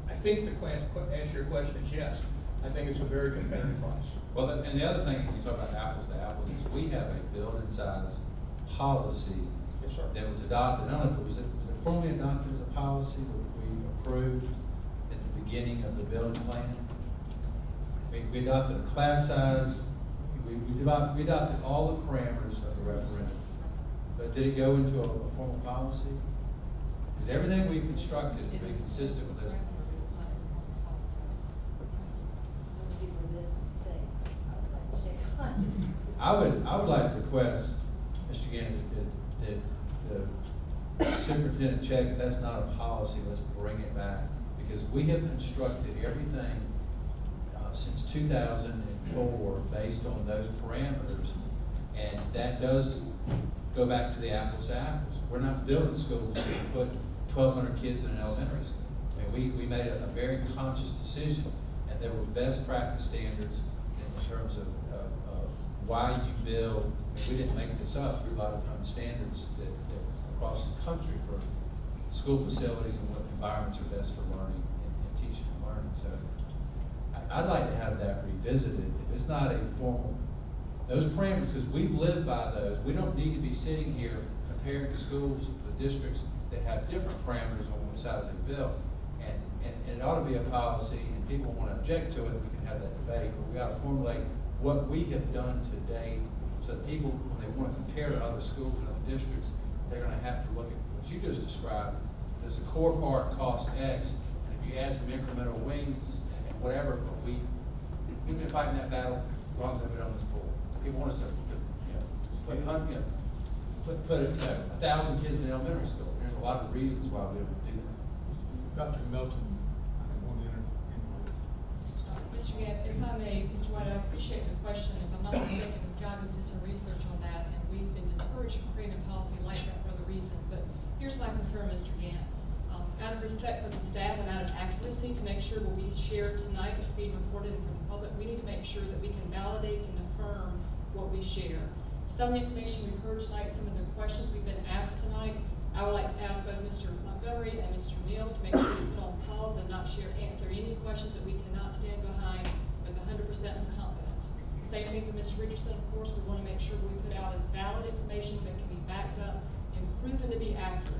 I think the answer to your question is yes. I think it's a very competitive price. Well, and the other thing, when you talk about apples to apples, is we have a building size policy Yes, sir. that was adopted. I don't know if was it formally adopted as a policy that we approved at the beginning of the building plan. We adopted a class size, we adopted all the parameters of the referendum. But did it go into a formal policy? Because everything we've constructed is very consistent with those. It's not in the policy. It would be remiss to state. I would like to check on it. I would like to request, Mr. Gannon, that the superintendent check, if that's not a policy, let's bring it back. Because we have constructed everything since 2004 based on those parameters. And that does go back to the apples to apples. We're not building schools to put 1,200 kids in an elementary school. I mean, we made a very conscious decision, and there were best practice standards in terms of why you build. I mean, we didn't make this up. We relied upon standards that across the country for school facilities and what environments are best for learning and teaching and learning. So I'd like to have that revisited. If it's not a formal, those parameters, because we've lived by those, we don't need to be sitting here comparing schools, the districts that have different parameters on what size they build. And it ought to be a policy, and people want to object to it, we can have that debate, but we ought to formulate what we have done to date, so that people, when they want to compare to other schools and other districts, they're going to have to look at what you just described. Does the core part cost X, and if you add some incremental wings and whatever, but we've been fighting that battle as long as I've been on this board. People want us to, put 1,000 kids in elementary school. There's a lot of reasons why we would do that. Dr. Melton, I want to enter into this. Mr. Gabb, if I may, Mr. White, I appreciate the question. If I'm not mistaken, Ms. Goggins did some research on that, and we've been discouraged from creating a policy like that for other reasons. But here's my concern, Mr. Gant. Out of respect for the staff and out of accuracy to make sure what we share tonight is being recorded for the public, we need to make sure that we can validate and affirm what we share. Some of the information we've heard tonight, some of the questions we've been asked tonight, I would like to ask both Mr. Montgomery and Mr. Neal to make sure we put on pause and not answer any questions that we cannot stand behind with 100% of confidence. Same thing for Mr. Richardson, of course, we want to make sure we put out as valid information that can be backed up and proven to be accurate.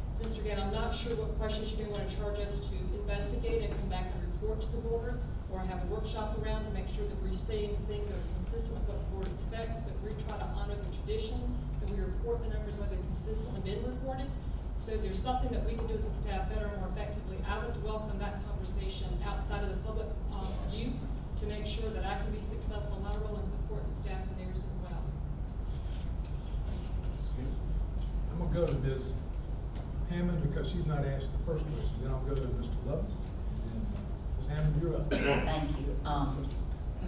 So, Mr. Gann, I'm not sure what questions you may want to charge us to investigate and come back and report to the board, or have a workshop around to make sure that we're saying things that are consistent with what the board expects, but we try to honor the tradition that we report the numbers where they've consistently been reported. So if there's something that we can do as a staff better and more effectively, I would welcome that conversation outside of the public view to make sure that I can be successful in my role and support the staff and theirs as well. I'm gonna go to Ms. Hammond because she's not asked the first question. Then I'll go to Mr. Lovelace. And then, Ms. Hammond, you're up. Thank you.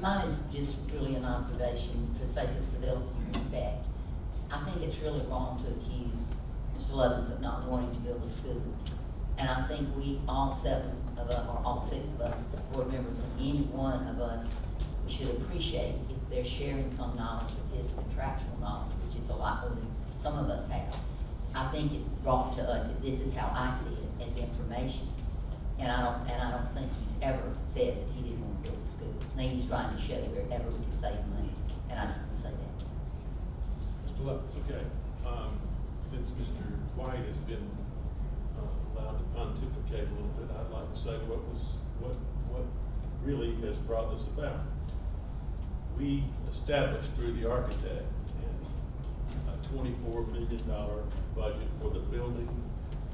Mine is just really an observation for the sake of civility and respect. I think it's really wrong to accuse Mr. Lovelace of not wanting to build a school. And I think we, all 7 of us, or all 6 of us, board members, or any one of us, we should appreciate if they're sharing some knowledge of his contractual knowledge, which is a lot more than some of us have. I think it's brought to us that this is how I see it, as information. And I don't think he's ever said that he didn't want to build a school. I think he's trying to show wherever we can save money, and I just want to say that. Mr. Lovelace. It's okay. Since Mr. White has been allowed to pontificate a little bit, I'd like to say what really has brought this about. We established through the architect a $24 million budget for the building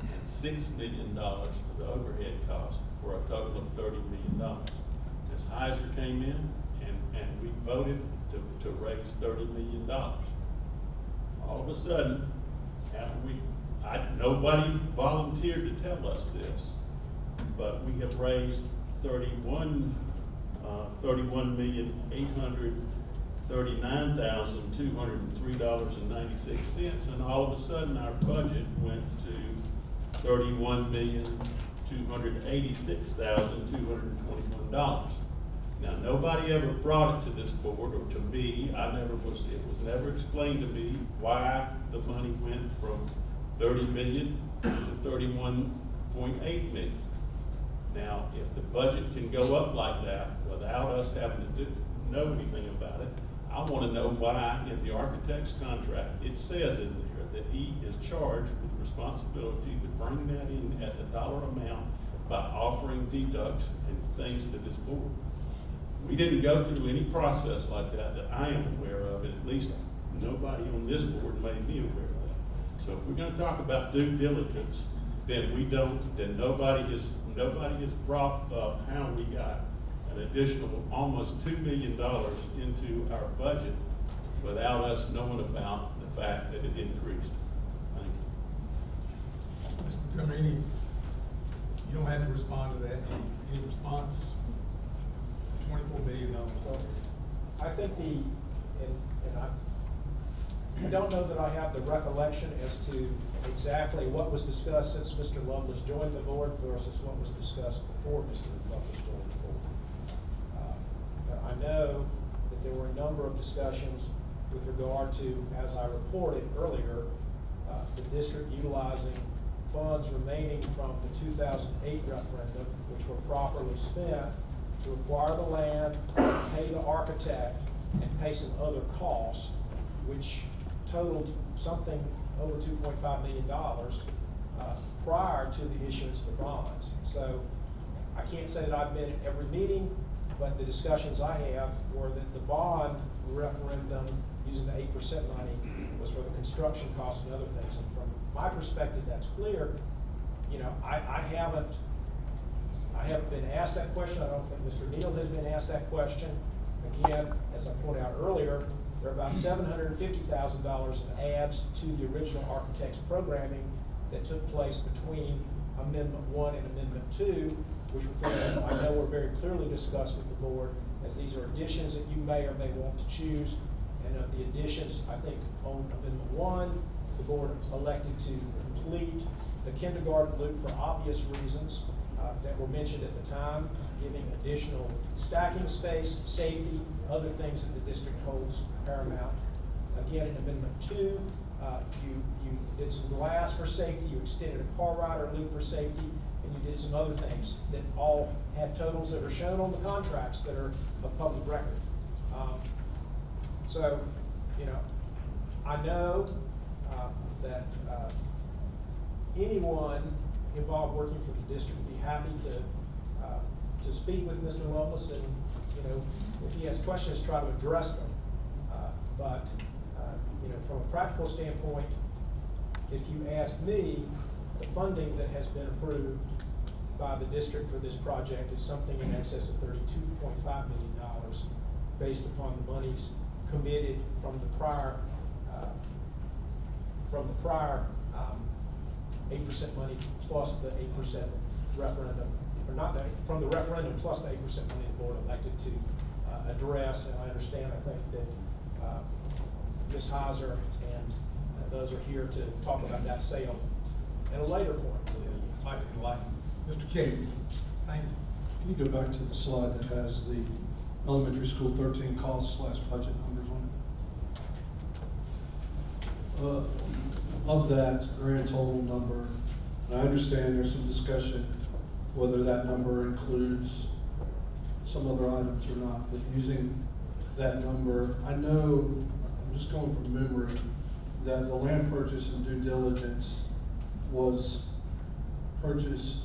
and $6 million for the overhead cost, for a total of $30 million. Ms. Heiser came in and we voted to raise $30 million. All of a sudden, after nobody volunteered to tell us this, but we have raised $31,839,203.96, and all of a sudden our budget went to $31,286,221. Now, nobody ever brought it to this board or to me. It was never explained to me why the money went from 30 million to 31.8 million. Now, if the budget can go up like that without us having to know anything about it, I want to know why in the architect's contract, it says in there that he is charged with the responsibility to bring that in at the dollar amount by offering deducts and things to this board. We didn't go through any process like that I am aware of, and at least nobody on this board made me aware of that. So if we're going to talk about due diligence, then nobody has brought up how we got an additional almost $2 million into our budget without us knowing about the fact that it increased. Thank you. Mr. Montgomery, you don't have to respond to that. Any response? $24 million. I think I don't know that I have the recollection as to exactly what was discussed since Mr. Lovelace joined the board versus what was discussed before Mr. Lovelace joined the board. But I know that there were a number of discussions with regard to, as I reported earlier, the district utilizing funds remaining from the 2008 referendum, which were properly spent to acquire the land, pay the architect, and pay some other costs, which totaled something over $2.5 million prior to the issuance of the bonds. So I can't say that I've been at every meeting, but the discussions I have were that the bond referendum using the 8% money was for the construction costs and other things. And from my perspective, that's clear. You know, I haven't been asked that question. I don't think Mr. Neal has been asked that question. Again, as I pointed out earlier, there are about $750,000 in adds to the original architect's programming that took place between Amendment 1 and Amendment 2, which were things that I know were very clearly discussed with the board, as these are additions that you may or may want to choose. And of the additions, I think on Amendment 1, the board elected to complete the kindergarten loop for obvious reasons that were mentioned at the time, giving additional stacking space, safety, other things that the district holds paramount. Again, in Amendment 2, you did some glass for safety, you extended a car rider loop for safety, and you did some other things that all had totals that are shown on the contracts that are of public record. So, you know, I know that anyone involved working for the district would be happy to speak with Mr. Lovelace and, you know, if he has questions, try to address them. But you know, from a practical standpoint, if you ask me, the funding that has been approved by the district for this project is something in excess of $32.5 million based upon the monies committed from the prior 8% money plus the 8% referendum, or not that, from the referendum plus the 8% money the board elected to address. And I understand, I think that Ms. Heiser and those are here to talk about that sale at a later point. Like Mr. Cates, thank you. Can you go back to the slide that has the elementary school 13 cost/budget numbers on it? Of that grand total number, and I understand there's some discussion whether that number includes some other items or not, but using that number, I know, I'm just going from memory, that the land purchase and due diligence was purchased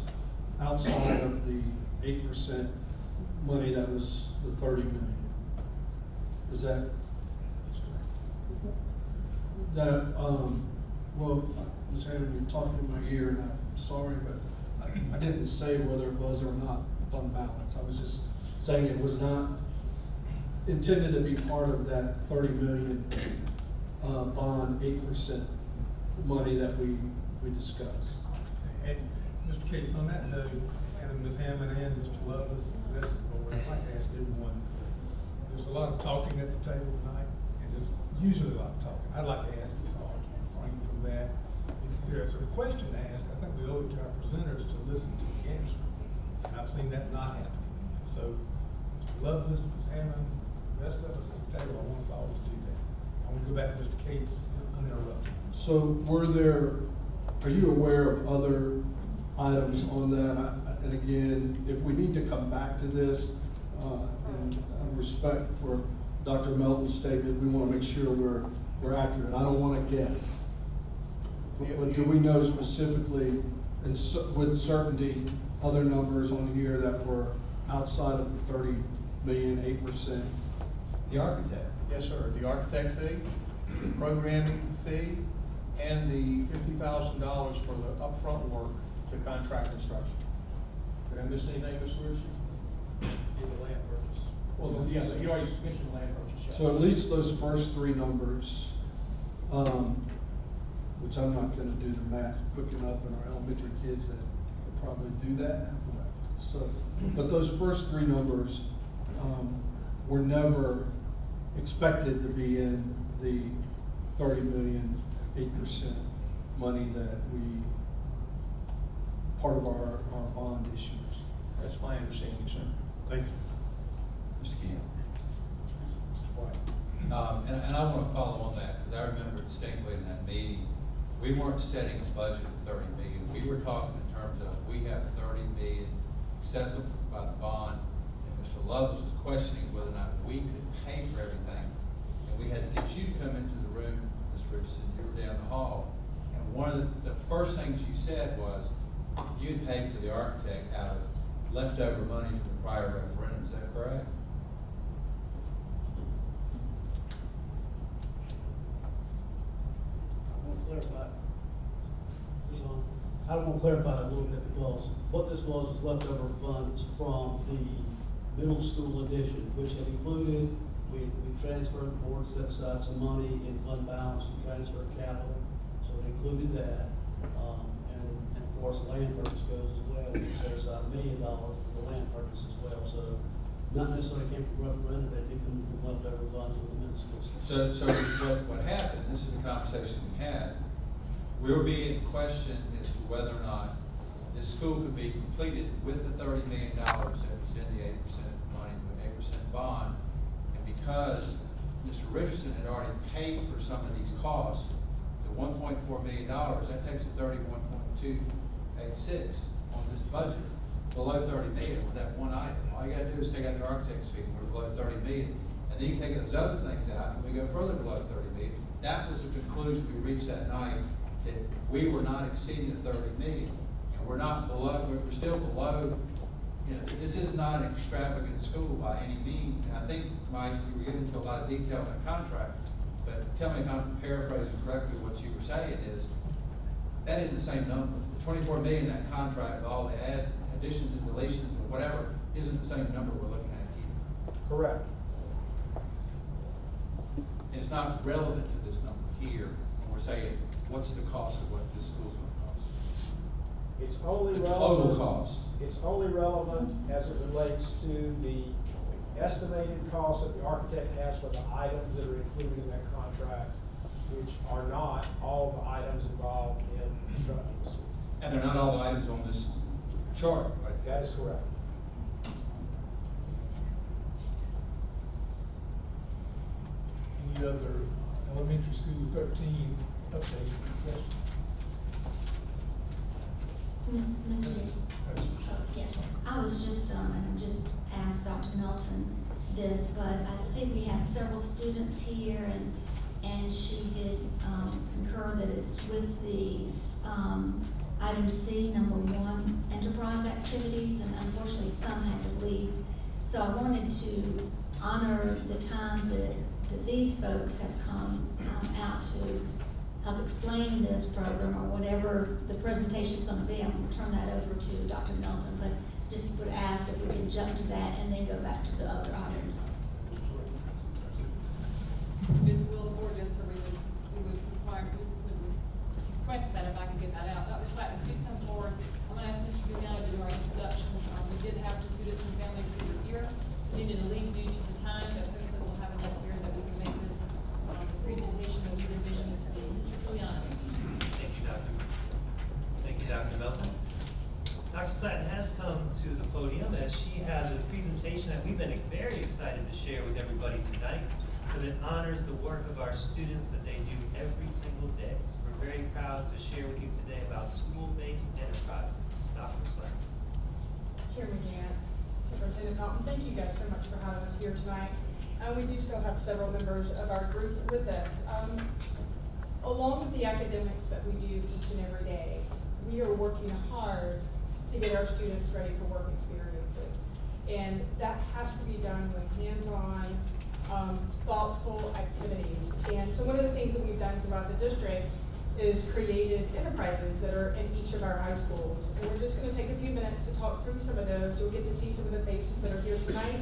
outside of the 8% money that was the 30 million. Is that? That, well, Ms. Hammond, you're talking in my ear, and I'm sorry, but I didn't say whether it was or not fund balance. I was just saying it was not intended to be part of that 30 million bond 8% money that we discussed. And Mr. Cates, on that note, and Ms. Hammond and Mr. Lovelace, and the rest of the board, I'd like to ask everyone, there's a lot of talking at the table tonight, and there's usually a lot of talking. I'd like to ask us all to refrain from that. If there's a question to ask, I think we owe it to our presenters to listen to the answer. And I've seen that not happen. So, Mr. Lovelace, Ms. Hammond, the rest of us at the table, I want us all to do that. I want to go back to Mr. Cates uninterrupted. So are you aware of other items on that? And again, if we need to come back to this, and out of respect for Dr. Melton's statement, we want to make sure we're accurate. I don't want to guess. But do we know specifically and with certainty other numbers on here that were outside of the 30 million, 8%? The architect. Yes, sir. The architect fee, the programming fee, and the $50,000 for the upfront work to contract construction. Did I miss anything, Mr. Lewis? In the land purchase. Well, yeah, you already mentioned land purchase, yes. So at least those first three numbers, which I'm not gonna do the math quick enough, in our elementary kids that will probably do that. So, but those first three numbers, were never expected to be in the 30 million, 8% money that part of our bond issues. That's my understanding, sir. Thank you. Mr. Keel. And I want to follow on that, because I remember distinctly in that meeting, we weren't setting a budget of 30 million. We were talking in terms of, we have 30 million excessive by the bond, and Mr. Lovelace was questioning whether or not we could pay for everything. And we had to get you to come into the room, Ms. Richardson, you were down the hall, and one of the first things you said was, you had paid for the architect out of leftover money from the prior referendum. Is that correct? I want to clarify that a little bit, because what this was leftover funds from the middle school addition, which had included, we transferred, the board set aside some money in fund balance to transfer capital, so it included that. And of course, the land purchase goes as well, we set aside $1 million for the land purchase as well, so not necessarily came from rough renovate, it came from leftover funds from the middle school. So what happened, this is the conversation we had, we were being questioned as to whether or not this school could be completed with the $30 million that was in the 8% money, the 8% bond. And because Mr. Richardson had already paid for some of these costs, the $1.4 million, that takes a 31.286 on this budget, below 30 million with that one item. All you gotta do is take out the architect's fee, and we're below 30 million. And then you take those other things out, and we go further below 30 million. That was the conclusion we reached that night, that we were not exceeding the 30 million. And we're not below, we're still below, this is not an extravagant school by any means. And I think, Mike, you were getting into a lot of detail in the contract, but tell me if I'm paraphrasing correctly what you were saying is, that isn't the same number. The 24 million in that contract with all the additions and deletions and whatever isn't the same number we're looking at here. Correct. It's not relevant to this number here when we're saying, what's the cost of what this school's gonna cost? It's only The relevant. total cost. It's only relevant as it relates to the estimated cost that the architect has for the items that are included in that contract, which are not all the items involved in constructing the school. And they're not all the items on this chart, right? That is correct. Any other elementary school 13 update questions? Mr. Yeah, I was just, and I just asked Dr. Melton this, but I see we have several students here, and she did concur that it's with the item C, number 1, enterprise activities, and unfortunately some had to leave. So I wanted to honor the time that these folks have come out to help explain this program, or whatever the presentation is going to be. I'm going to turn that over to Dr. Melton, but just would ask if we could jump to that and then go back to the other items. Mr. Will, the board, just so we would request that if I could get that out. That was like, we did come forward. I'm gonna ask Mr. Giuliano to do our introductions. We did have some students and families who were here, needed to leave due to the time, but hopefully we'll have enough here that we can make this, the presentation that we envision it to be. Mr. Giuliano. Thank you, Dr. Melton. Dr. Sutton has come to the podium as she has a presentation that we've been very excited to share with everybody tonight, because it honors the work of our students that they do every single day. So we're very proud to share with you today about school-based enterprises. Dr. Sutton. Chairman Gant, Superintendent Melton, thank you guys so much for having us here tonight. We do still have several members of our group with us. Along with the academics that we do each and every day, we are working hard to get our students ready for work experiences. And that has to be done with hands-on, thoughtful activities. And so one of the things that we've done throughout the district is created enterprises that are in each of our high schools. And we're just going to take a few minutes to talk through some of those. You'll get to see some of the faces that are here tonight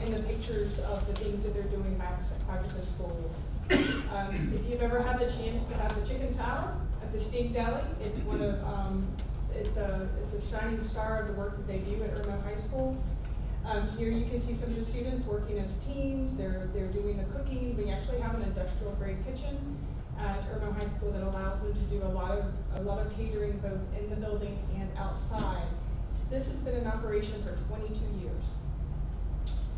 and the pictures of the things that they're doing back at the schools. If you've ever had the chance to have the chicken salad at the Steak Deli, it's one of it's a shining star of the work that they do at Irmo High School. Here you can see some of the students working as teams. They're doing the cooking. We actually have an industrial grade kitchen at Irmo High School that allows them to do a lot of catering both in the building and outside. This has been in operation for 22 years.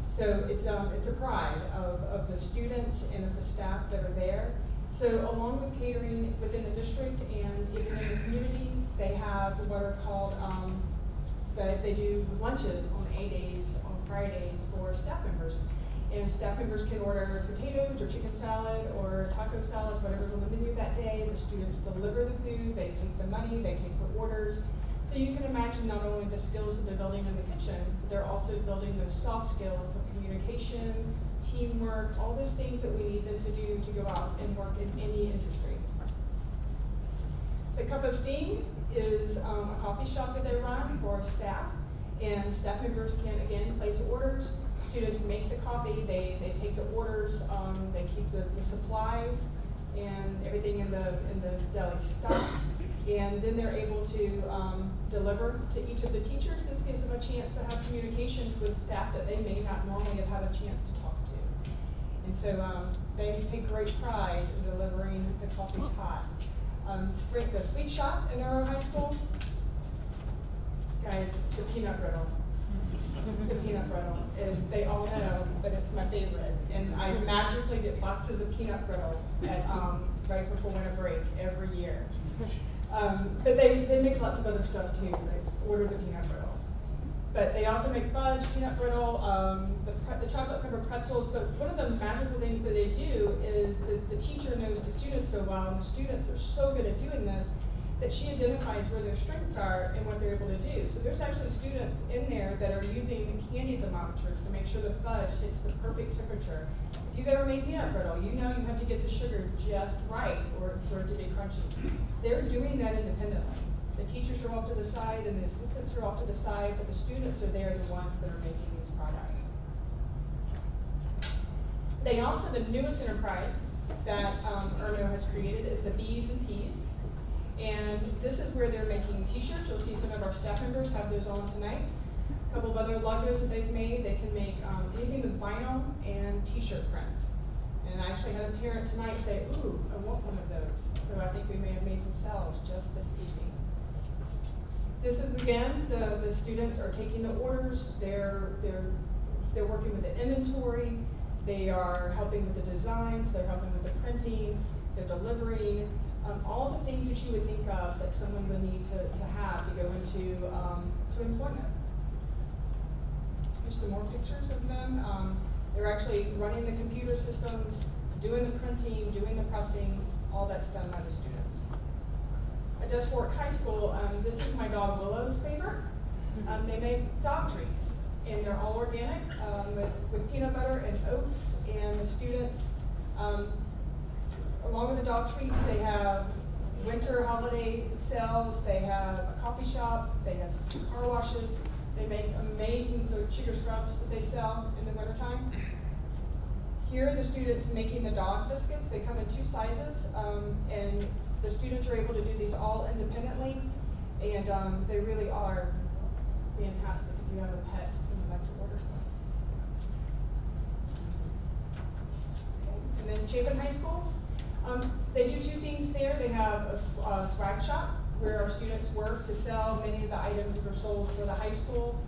So it's a pride of the students and of the staff that are there. So along with catering within the district and even in the community, they have what are called, they do lunches on A days, on Fridays for staff members. And staff members can order potatoes or chicken salad or taco salads, whatever's on the menu that day. The students deliver the food, they take the money, they take the orders. So you can imagine not only the skills that they're building in the kitchen, but they're also building those soft skills of communication, teamwork, all those things that we need them to do to go out and work in any industry. The Cup of Steam is a coffee shop that they run for staff, And staff members can, again, place orders. Students make the coffee, they take the orders, they keep the supplies and everything in the deli stocked. And then they're able to deliver to each of the teachers. This gives them a chance to have communications with staff that they may not normally have had a chance to talk to. And so they take great pride in delivering the coffees hot. The sweet shop in Earl High School, guys, the peanut brittle. The peanut brittle is, they all know, but it's my favorite. And I magically get boxes of peanut brittle at, right before winter break every year. But they make lots of other stuff too. They order the peanut brittle. But they also make fudge, peanut brittle, the chocolate covered pretzels. But one of the magical things that they do is that the teacher knows the students so well, and the students are so good at doing this that she identifies where their strengths are and what they're able to do. So there's actually students in there that are using candy thermometers to make sure the fudge hits the perfect temperature. If you've ever made peanut brittle, you know you have to get the sugar just right or for it to be crunchy. They're doing that independently. The teachers are off to the side and the assistants are off to the side, but the students are there, the ones that are making these products. They also, the newest enterprise that Erno has created is the B's and T's. And this is where they're making t-shirts. You'll see some of our staff members have those on tonight. A couple of other logos that they've made. They can make anything with vinyl and t-shirt prints. And I actually had a parent tonight say, ooh, I want one of those. So I think we may have made some sales just this evening. This is, again, the students are taking the orders. They're working with the inventory. They are helping with the designs. They're helping with the printing. They're delivering. All the things that you would think of that someone would need to have to go into to employment. Here's some more pictures of them. They're actually running the computer systems, doing the printing, doing the pressing. All that's done by the students. At Dutch Fork High School, this is my dog Willow's favorite. They make dog treats, and they're all organic with peanut butter and oats. And the students, along with the dog treats, they have winter holiday sales. They have a coffee shop. They have car washes. They make amazing sugar scrubs that they sell in the wintertime. Here are the students making the dog biscuits. They come in 2 sizes, and the students are able to do these all independently, and they really are fantastic if you have a pet and would like to order some. Okay. And then Chapin High School, they do 2 things there. They have a swag shop where our students work to sell many of the items that are sold for the high school,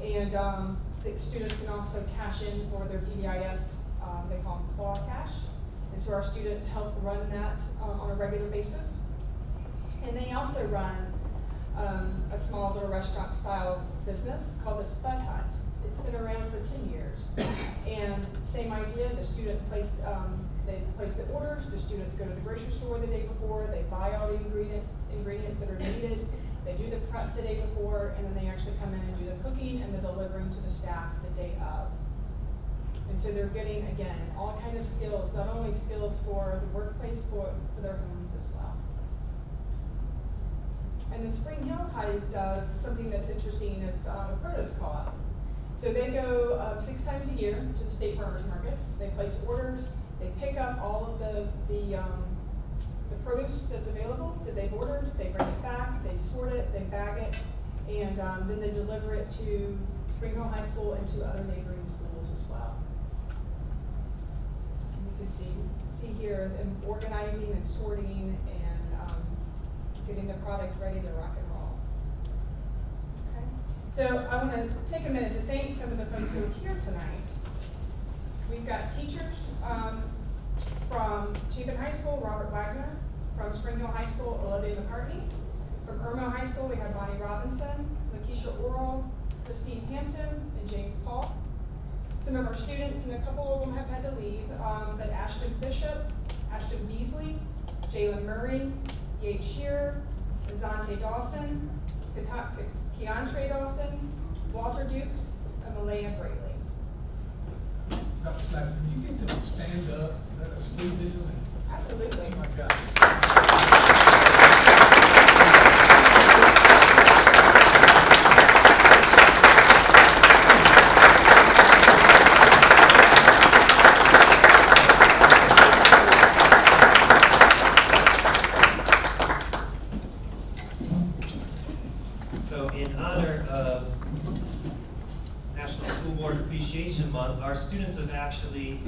and the students can also cash in for their PBIS, they call them claw cash. And so our students help run that on a regular basis. And they also run a small little restaurant style business called the Spud Hut. It's been around for 10 years. And same idea, the students place the orders, the students go to the grocery store the day before, they buy all the ingredients that are needed, they do the prep the day before, and then they actually come in and do the cooking and the delivering to the staff the day of. And so they're getting, again, all kind of skills, not only skills for the workplace, but for their homes as well. And then Spring Hill High does something that's interesting, is a produce co-op. So they go 6 times a year to the state farmers market. They place orders, they pick up all of the produce that's available that they've ordered, they bring it back, they sort it, they bag it, and then they deliver it to Spring Hill High School and to other neighboring schools as well. You can see here them organizing and sorting and getting the product ready to rock and roll. Okay. So I want to take a minute to thank some of the folks who are here tonight. We've got teachers from Chapin High School, Robert Wagner. From Spring Hill High School, Olivia McCartney. From Irmo High School, we have Bonnie Robinson, Lakeisha Oral, Christine Hampton, and James Paul. Some of our students, and a couple of them have had to leave, but Ashton Bishop, Ashton Beasley, Jalen Murray, Yates Shearer, Azante Dawson, Keontre Dawson, Walter Dukes, and Malaya Braley. Dr. Snyder, can you get them to stand up and let us see them? Absolutely. Oh my God. month, our students have actually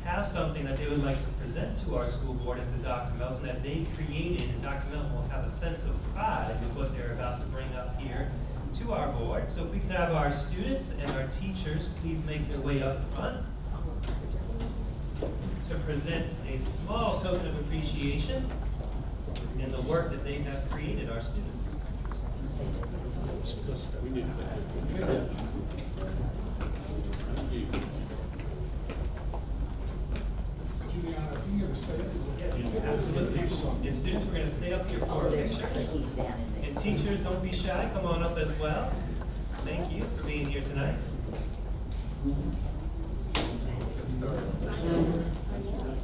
have something that they would like to present to our school board and to Dr. Melton that they created, and Dr. Melton will have a sense of pride with what they're about to bring up here to our board. So if we could have our students and our teachers please make their way up front to present a small token of appreciation in the work that they have created, our students. We need to. Thank you. Juliana, if you give us Yes, absolutely. And students, we're going to stay up here for a picture. He's down in there. And teachers, don't be shy, come on up as well. Thank you for being here tonight.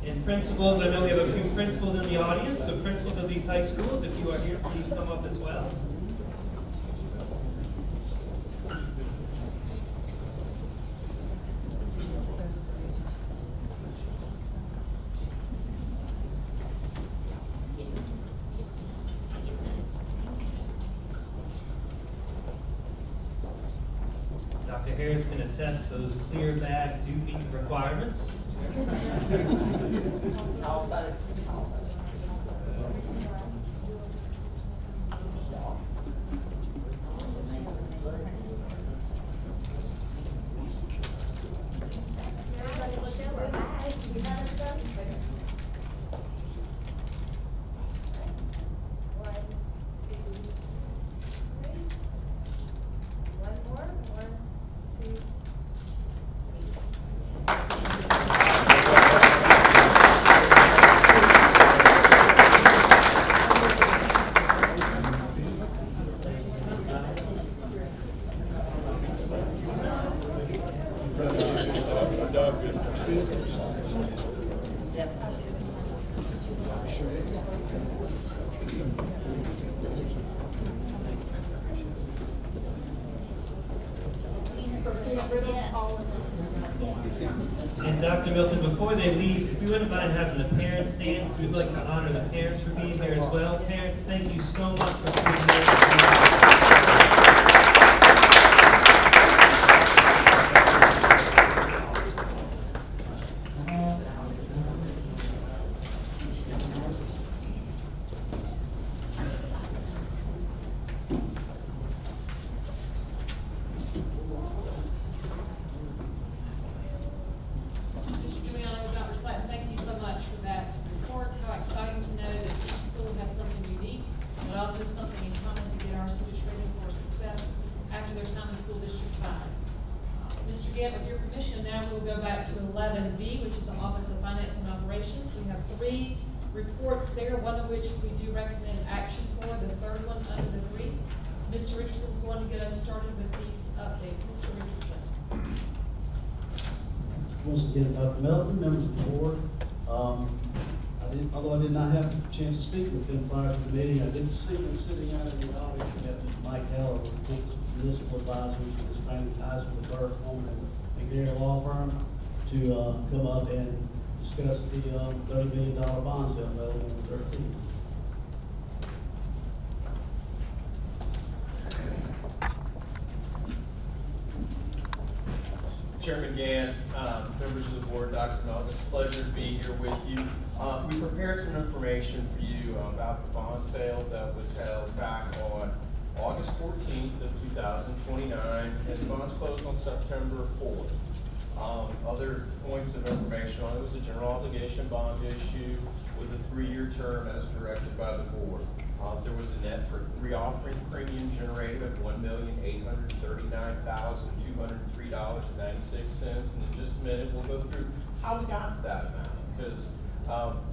And principals, I know we have a few principals in the audience, so principals of these high schools, if you are here, please come up as well. Dr. Harris can attest those clear bags do meet the requirements. All votes. One, two, three. One more, one, two, Yep. And Dr. Milton, before they leave, if we wouldn't mind having the parents stand, we'd like to honor the parents for being here as well. Parents, thank you so much for being here. Mr. Giuliano, Dr. Slayton, thank you so much for that report. How exciting to know that each school has something unique, but also something in common to get our students ready for success after their time in school District 5. Mr. Gant, with your permission, now we'll go back to 11B, which is the Office of Finance and Operations. We have 3 reports there, one of which we do recommend action for, the third one under the 3. Mr. Richardson's going to get us started with these updates. Mr. Richardson. Once again, Dr. Melton, members of the board, although I did not have a chance to speak with them prior to the meeting, I did see them sitting out in the audience. We have Mr. Mike Heller, municipal advisor to the Spring Ties with the Burke Home and McNair Law Firm, to come up and discuss the $30 million bond sale available on the 13th. Chairman Gann, members of the board, Dr. Melton, it's a pleasure to be here with you. We prepared some information for you about the bond sale that was held back on August 14th of 2029, and the bonds closed on September 4th. Other points of information on it was a general obligation bond issue with a 3-year term as directed by the board. There was a net re-offering premium generated of $1,839,203.96, and in just a minute we'll go through how we got to that amount, because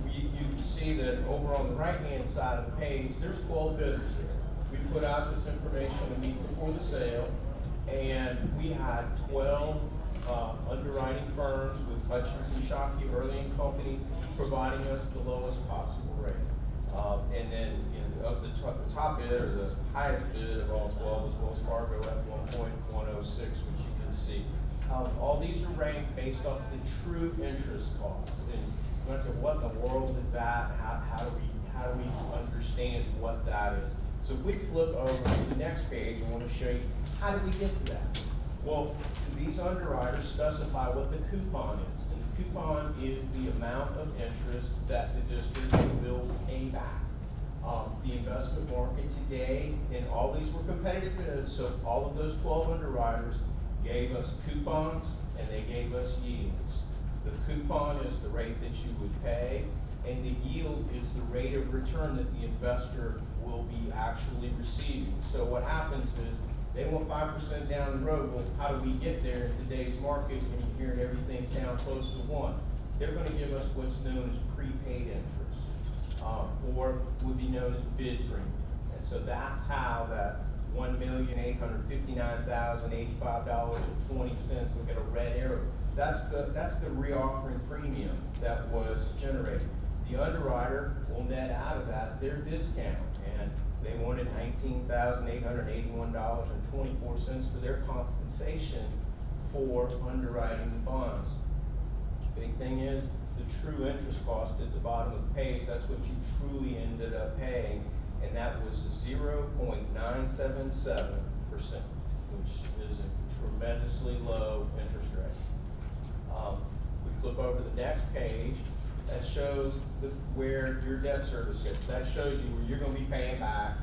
you can see that over on the right-hand side of the page, there's 12 bidders there. We put out this information a week before the sale, and we had 12 underwriting firms with Hutchinson, Shockey, Early and Company providing us the lowest possible rate. And then of the top bid, or the highest bid of all 12 was Wells Fargo at 1.106, which you can see. All these are ranked based off the true interest costs. And you might say, what in the world is that? How do we understand what that is? So if we flip over to the next page, I want to show you how did we get to that. Well, these underwriters specify what the coupon is, and the coupon is the amount of interest that the district will pay back. The investment market today, and all these were competitive bids, so all of those 12 underwriters gave us coupons and they gave us yields. The coupon is the rate that you would pay, and the yield is the rate of return that the investor will be actually receiving. So what happens is, they want 5% down the road. Well, how do we get there in today's market when you're hearing everything's down close to 1? They're gonna give us what's known as prepaid interest, or would be known as bid premium. And so that's how that $1,859,085.20, look at a red arrow. That's the reoffering premium that was generated. The underwriter will net out of that their discount, and they wanted $19,881.24 for their compensation for underwriting the bonds. Big thing is the true interest cost at the bottom of the page. That's what you truly ended up paying, and that was 0.977%, which is a tremendously low interest rate. We flip over to the next page. That shows where your debt service hits. That shows you where you're going to be paying back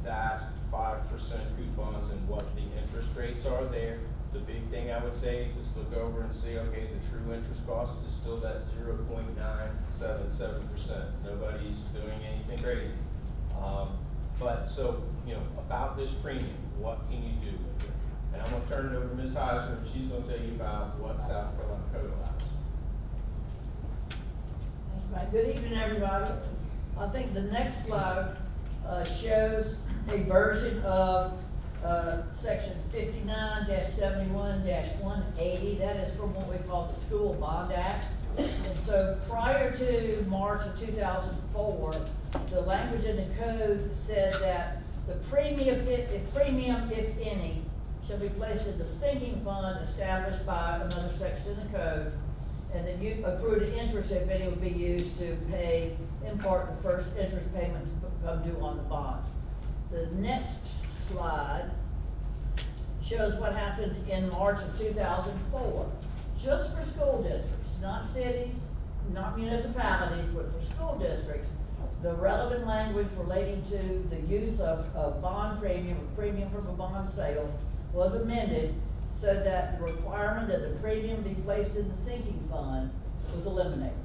that 5% coupons and what the interest rates are there. The big thing I would say is look over and see, okay, the true interest cost is still that 0.977%. Nobody's doing anything crazy. But so, about this premium, what can you do with it? And I'm going to turn it over to Ms. Heiser, and she's going to tell you about what South Carolina Code allows. Right, good evening, everybody. I think the next slide shows a version of section 59-71-180. That is from what we call the School Bond Act. And so prior to March of 2004, the language in the code said that the premium, if any, shall be placed in the sinking fund established by another section in the code, and then accrued interest, if any, would be used to pay, in part, the first interest payment to come due on the bond. The next slide shows what happened in March of 2004. Just for school districts, not cities, not municipalities, but for school districts, the relevant language relating to the use of bond premium, or premium from a bond sale, was amended so that the requirement that the premium be placed in the sinking fund was eliminated.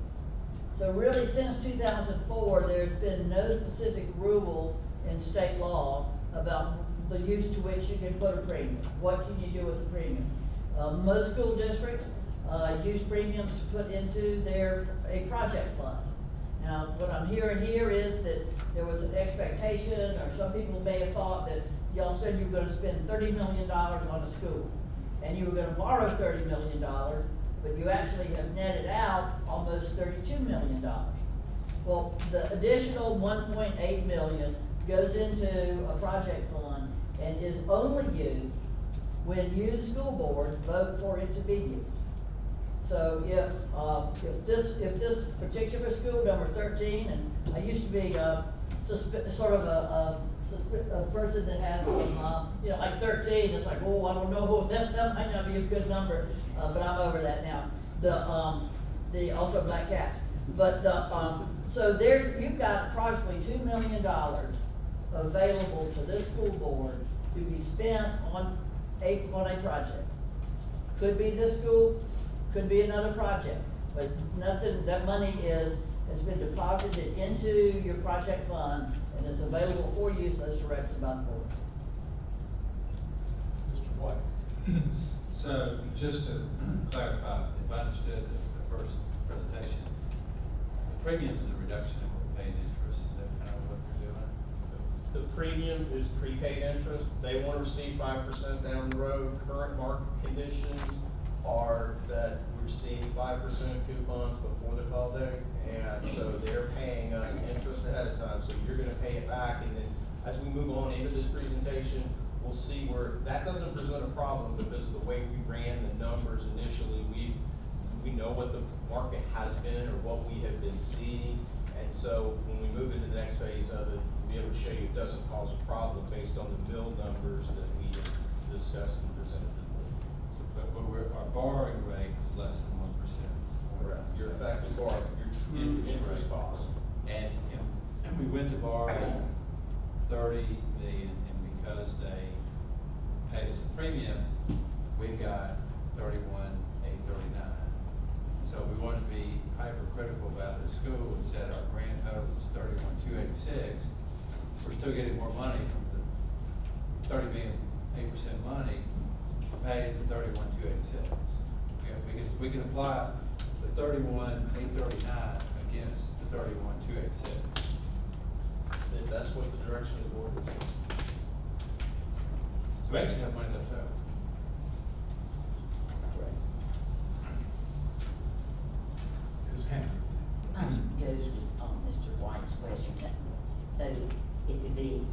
So really, since 2004, there's been no specific rule in state law about the use to which you can put a premium. What can you do with the premium? Most school districts use premiums put into a project fund. Now, what I'm hearing here is that there was an expectation, or some people may have thought that y'all said you were gonna spend $30 million on a school, and you were gonna borrow $30 million, but you actually have netted out almost $32 million. Well, the additional $1.8 million goes into a project fund and is only used when you, the school board, vote for it to be used. So if this particular school, number 13, and I used to be sort of a person that has some, like 13, it's like, oh, I don't know, that might not be a good number, but I'm over that now. The also black cats. But so you've got approximately $2 million available to this school board to be spent on a project. Could be this school, could be another project, but nothing, that money has been deposited into your project fund and is available for use as directed by the board. Mr. White. So, just to clarify, if I understood the first presentation, the premium is a reduction in what we pay in interest. Is that kind of what you're doing? The premium is prepaid interest. They want to receive 5% down the road. Current market conditions are that we're seeing 5% coupons before the call date, and so they're paying us interest ahead of time. So you're going to pay it back, and then as we move on into this presentation, we'll see where that doesn't present a problem because of the way we ran the numbers initially. We know what the market has been or what we have been seeing, and so when we move into the next phase of it, we'll be able to show you it doesn't cause a problem based on the mill numbers that we have discussed and presented to the board. but our borrowing rate is less than 1%. Correct. Your effective borrowing, your true interest cost. And we went to borrow 30 million, and because they paid us a premium, we got 31,839. So we wanted to be hypercritical about the school and said our grand total is 31,286. We're still getting more money from the 30 million, 8% money, paid the 31,286. We can apply the 31,839 against the 31,286. If that's what the direction of the board is. So we actually have money left over. Ms. Hannah. Mine goes with, Mr. White's question. So it could be,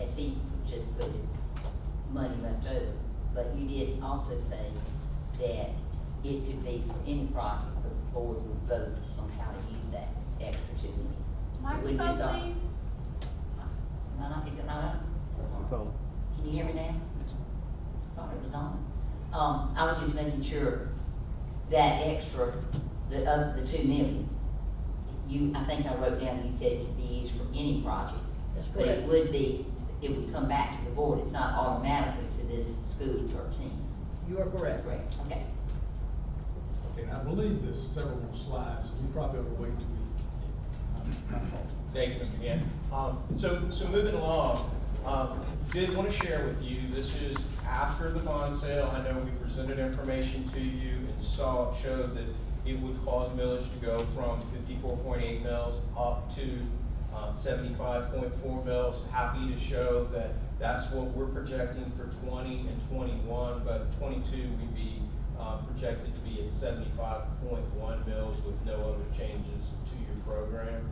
as he just put it, money left over, but you did also say that it could be for any project, but the board would vote on how to use that extra $2 million. It wouldn't just Microphone, please. Am I not, is it not on? It's on. Can you hear me now? Thought it was on. I was just making sure that extra, the $2 million, I think I wrote down, you said it could be used for any project. That's But it correct. it would come back to the board, it's not automatically to this school 13. You are correct. Correct, okay. Okay, and I believe there's several more slides, so we probably ought to wait till we. Thank you, Mr. Gann. So moving along, did want to share with you, this is after the bond sale. I know we presented information to you and showed that it would cause millage to go from 54.8 mils up to 75.4 mils. Happy to show that that's what we're projecting for 20 and 21, but 22 we'd be projected to be at 75.1 mils with no other changes to your program.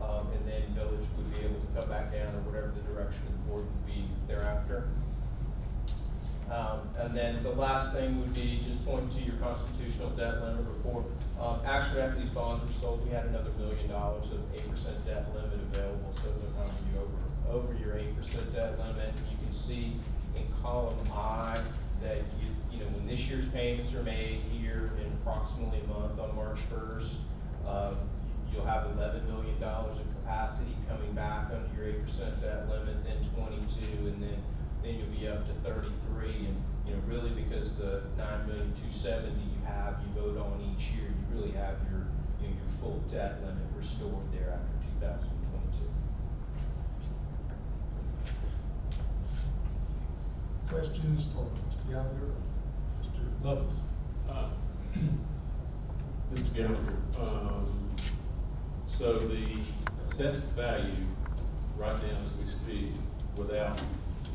And then millage would be able to come back down or whatever the direction of the board would be thereafter. And then the last thing would be just point to your constitutional debt limit report. Actually, after these bonds were sold, we had another $1 million of 8% debt limit available. So by the time you over your 8% debt limit, you can see in column I that you know when this year's payments are made here in approximately a month on March 1st, you'll have $11 million of capacity coming back under your 8% debt limit, then 22, and then you'll be up to 33. And you know, really, because the $9,270,000 you have, you vote on each year, you really have your your full debt limit restored there after 2022. Questions for Mr. Gallagher, Mr. Lovelace? Mr. Gallagher, so the assessed value right now as we speak, without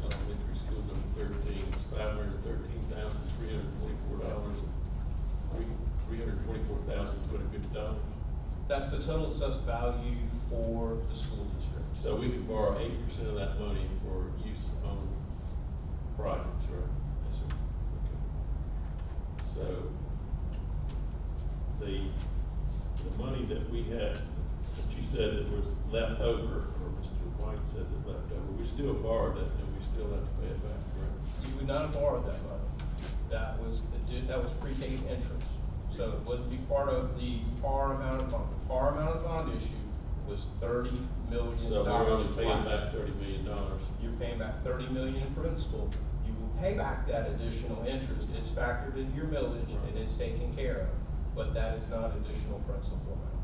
elementary school number 13, is $513,324, $324,250. That's the total assessed value for the school district. So we could borrow 8% of that money for use on projects, right? Yes, sir. Okay. So the money that we had, that you said that was left over, or Mr. White said that left over, we still borrowed it and we still have to pay it back, correct? You would not have borrowed that money. That was prepaid interest. So it wouldn't be part of the par amount of bond. The par amount of bond issue was $30 million. So we're only paying flat. back $30 million. You're paying back $30 million in principal. You will pay back that additional interest. It's factored into your millage and it's taken care of, but that is not additional principal amount.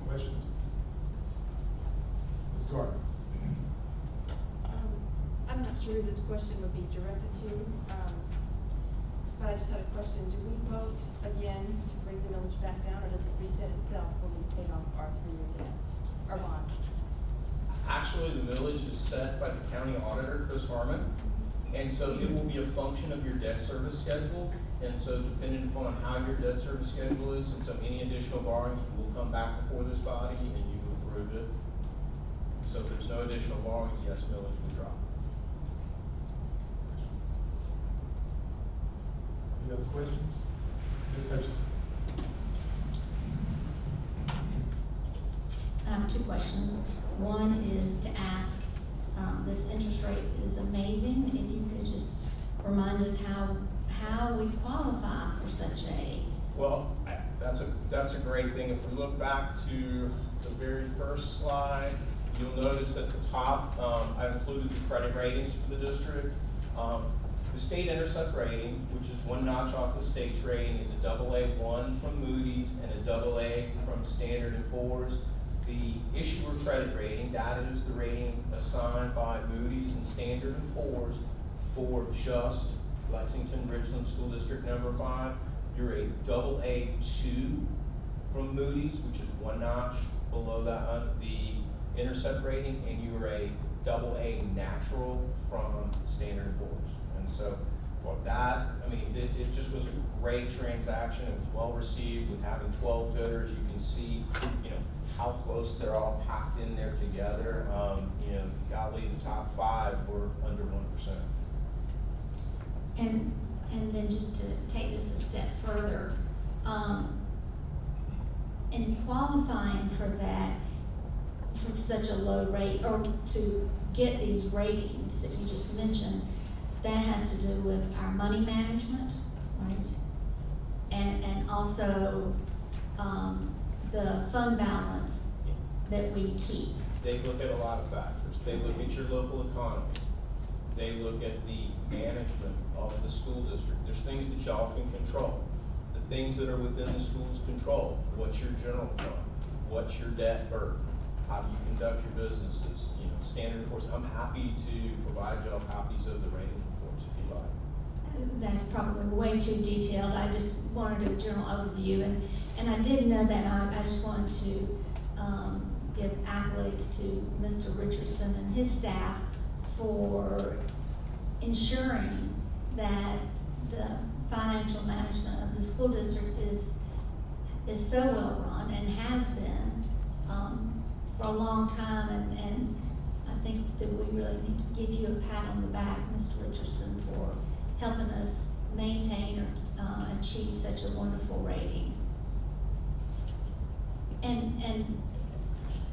Questions? Ms. Gardner? I'm not sure who this question would be directed to, but I just had a question. Do we vote again to bring the millage back down, or does it reset itself when we pay off our 3-year debt, our bonds? Actually, the millage is set by the county auditor, Chris Harmon, and so it will be a function of your debt service schedule. And so depending upon how your debt service schedule is, and so any additional borrowings will come back before this body and you will approve it. So if there's no additional borrowings, yes, millage will drop. Any other questions? Ms. Hutchinson? I have 2 questions. One is to ask, this interest rate is amazing. If you could just remind us how we qualify for such a, Well, that's a great thing. If we look back to the very first slide, you'll notice at the top, I included the credit ratings for the district. The state intercept rating, which is one notch off the state's rating, is a AA1 from Moody's and a AA from Standard & Poor's. The issuer credit rating, that is the rating assigned by Moody's and Standard & Poor's for just Lexington Richland School District number 5. You're a AA2 from Moody's, which is one notch below that, the intercept rating, and you are a AA natural from Standard & Poor's. And so, well, that, I mean, it just was a great transaction. It was well received with having 12 bidders. You can see, you know, how close they're all packed in there together. You know, golly, the top 5 were under 1%. and then just to take this a step further, in qualifying for that, for such a low rate, or to get these ratings that you just mentioned, that has to do with our money management, right? And also, the fund balance that we keep. They look at a lot of factors. They look at your local economy. They look at the management of the school district. There's things that y'all can control. The things that are within the school's control. What's your general fund? What's your debt burden? How do you conduct your businesses? You know, Standard & Poor's. I'm happy to provide y'all copies of the ratings reports if you like. That's probably way too detailed. I just wanted a general overview, and I did know that. I just wanted to give accolades to Mr. Richardson and his staff for ensuring that the financial management of the school district is so well run and has been for a long time, and I think that we really need to give you a pat on the back, Mr. Richardson, for helping us maintain or achieve such a wonderful rating. And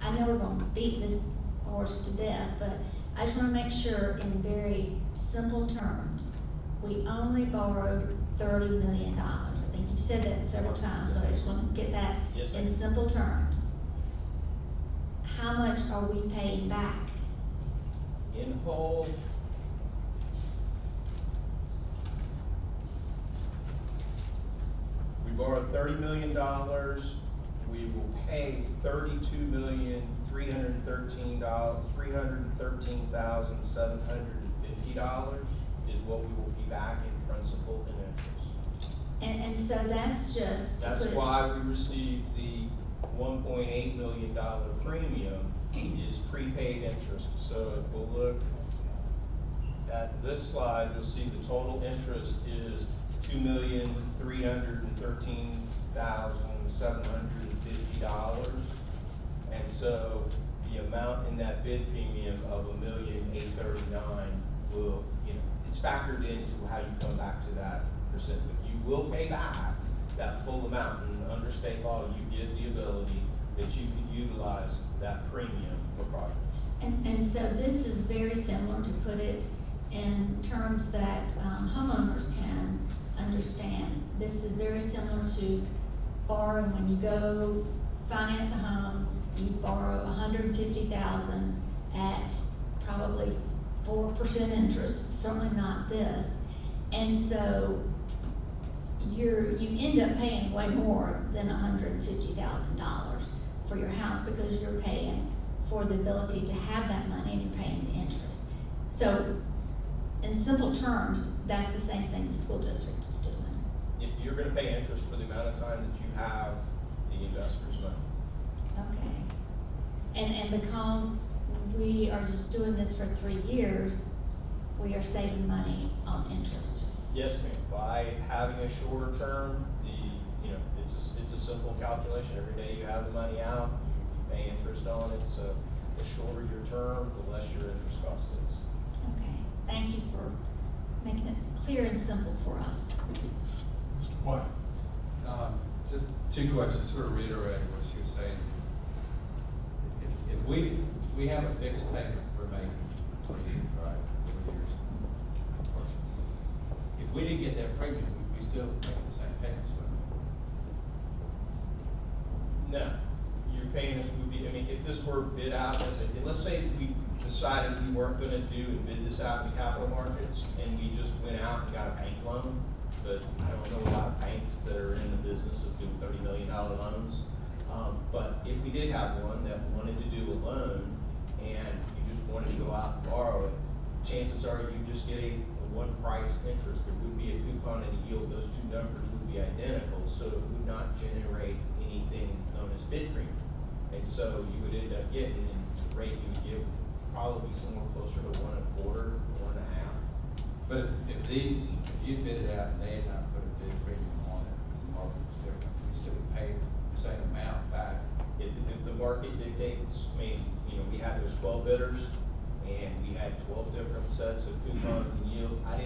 I know we're going to beat this horse to death, but I just want to make sure in very simple terms, we only borrowed $30 million. I think you've said that several times, but I just want to get that Yes, ma'am. in simple terms. How much are we paying back? In whole, we borrowed $30 million. We will pay $313,750 is what we will be back in principal and interest. And so that's just to That's put- why we received the $1.8 million premium is prepaid interest. So if we'll look at this slide, you'll see the total interest is $2,313,750. And so the amount in that bid premium of $1,839,000 will, you know, it's factored into how you come back to that percent. But you will pay back that full amount, and under state law, you get the ability that you can utilize that premium for projects. And so this is very similar, to put it in terms that homeowners can understand. This is very similar to borrowing. When you go finance a home, you borrow $150,000 at probably 4% interest, certainly not this. And so you end up paying way more than $150,000 for your house, because you're paying for the ability to have that money and you're paying the interest. So in simple terms, that's the same thing the school district is doing. You're gonna pay interest for the amount of time that you have the investor's money. Okay. And because we are just doing this for 3 years, we are saving money on interest. Yes, ma'am. By having a shorter term, it's a simple calculation. Every day you have the money out, you pay interest on it. So the shorter your term, the less your interest cost is. Okay, thank you for making it clear and simple for us. Mr. White. Just two questions, sort of reiterating what she was saying. If we have a fixed payment we're making right, 4 years. Of course, if we didn't get that premium, we still making the same payments, wouldn't we? No, your payments would be, I mean, if this were bid out, let's say we decided we weren't gonna do and bid this out in the capital markets, and we just went out and got a bank loan, but I don't know a lot of banks that are in the business of doing $30 million loans. But if we did have one that wanted to do a loan, and you just wanted to go out and borrow it, chances are you just get a one price interest. There would be a coupon and a yield, those two numbers would be identical, so it would not generate anything known as bid premium. And so you would end up getting, and the rate you would give would probably be somewhere closer to 1.25, 1.5. But if you bid it out and they had not put a bid premium on it, the market was different, we still would pay the same amount back. The market dictates, I mean, you know, we had those 12 bidders, and we had 12 different sets of coupons and yields. I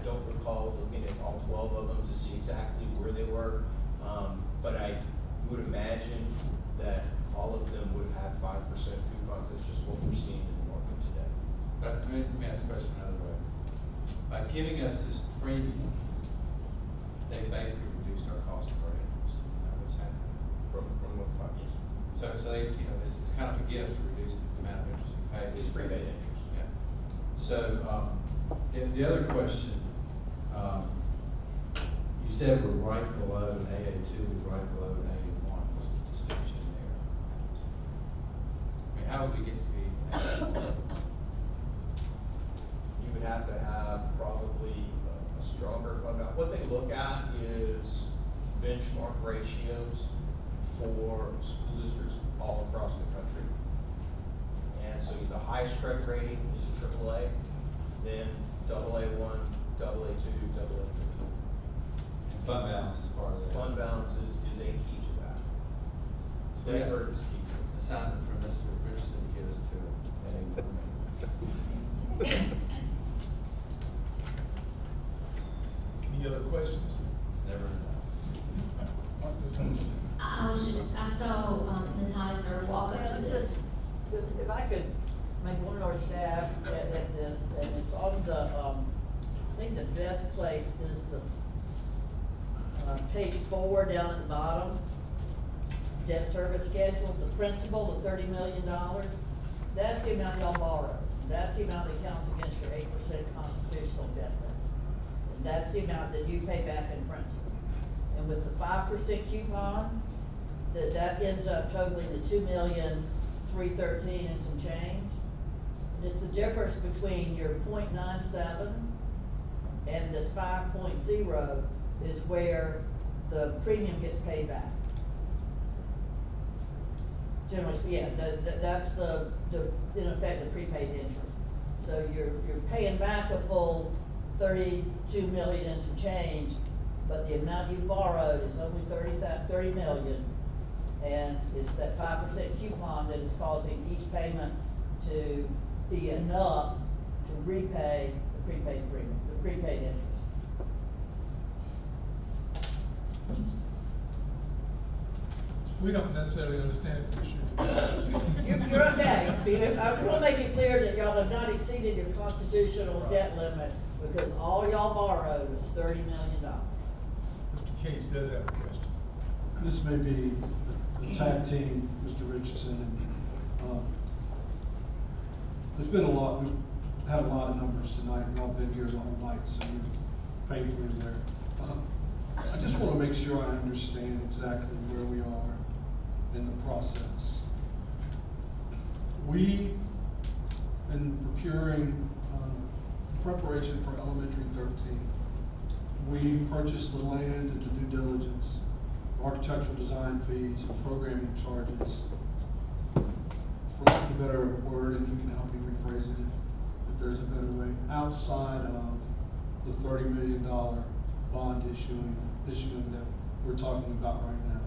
don't recall looking at all 12 of them to see exactly where they were, but I would imagine that all of them would have had 5% coupons. That's just what we're seeing in the market today. But let me ask the question another way. By giving us this premium, they basically reduced our cost of our interest. You know what's happening? From what 5 years? So they, you know, it's kind of a gift to reduce the amount of interest we pay. It's prepaid interest. Yeah. So, the other question, you said we're right below an AA2, we're right below an AA1. What's the distinction there? I mean, how would we get to be AA1? You would have to have probably a stronger fund balance. What they look at is benchmark ratios for school districts all across the country. And so the highest credit rating is a AAA, then AA1, AA2, AA3. And fund balance is part of that. Fund balance is a key to that. So we have Standard is key to it. assignment from Mr. Richardson to get us to AA1. Any other questions? It's never enough. Ms. Hutchinson? I saw Ms. Heiser walk up to this. If I could make one more stab at this, and it's on the, I think the best place is the, page 4 down at the bottom. Debt service schedule, the principal, the $30 million, that's the amount y'all borrow. That's the amount that counts against your 8% constitutional debt limit. And that's the amount that you pay back in principal. And with the 5% coupon, that ends up totaling the $2,313,000 and some change. And it's the difference between your 0.97 and this 5.0 is where the premium gets paid back. Generally, yeah, that's the in effect the prepaid interest. So you're paying back a full 32 million and some change, but the amount you borrowed is only 30 million, and it's that 5% coupon that is causing each payment to be enough to repay the prepaid premium, the prepaid interest. We don't necessarily understand the issue. You're okay. I just want to make it clear that y'all have not exceeded your constitutional debt limit because all y'all borrowed was $30 million. Mr. Case does have a question. This may be the tag team, Mr. Richardson, and, there's been a lot, we've had a lot of numbers tonight, we've all been here the whole night, so you're painfully there. I just want to make sure I understand exactly where we are in the process. We, in procuring, preparation for elementary 13, we purchased the land and the due diligence, architectural design fees, and programming charges. For lack of a better word, and you can help me rephrase it if there's a better way, outside of the $30 million bond issuing that we're talking about right now.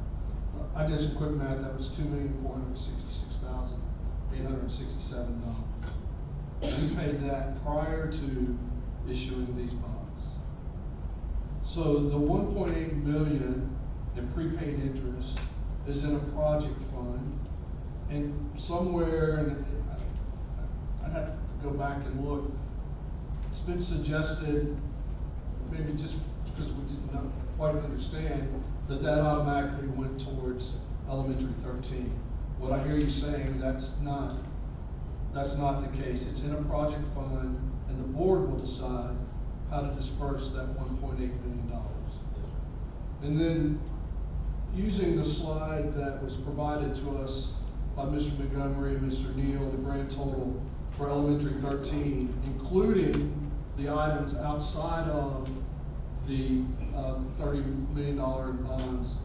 I did some quick math, that was $2,466,867. We paid that prior to issuing these bonds. So the 1.8 million in prepaid interest is in a project fund, and somewhere, and I'd have to go back and look, it's been suggested, maybe just because we did not quite understand, that automatically went towards elementary 13. What I hear you saying, that's not the case. It's in a project fund, and the board will decide how to disperse that $1.8 million. And then, using the slide that was provided to us by Mr. Montgomery and Mr. Neal, the grand total for elementary 13, including the items outside of the $30 million in bonds,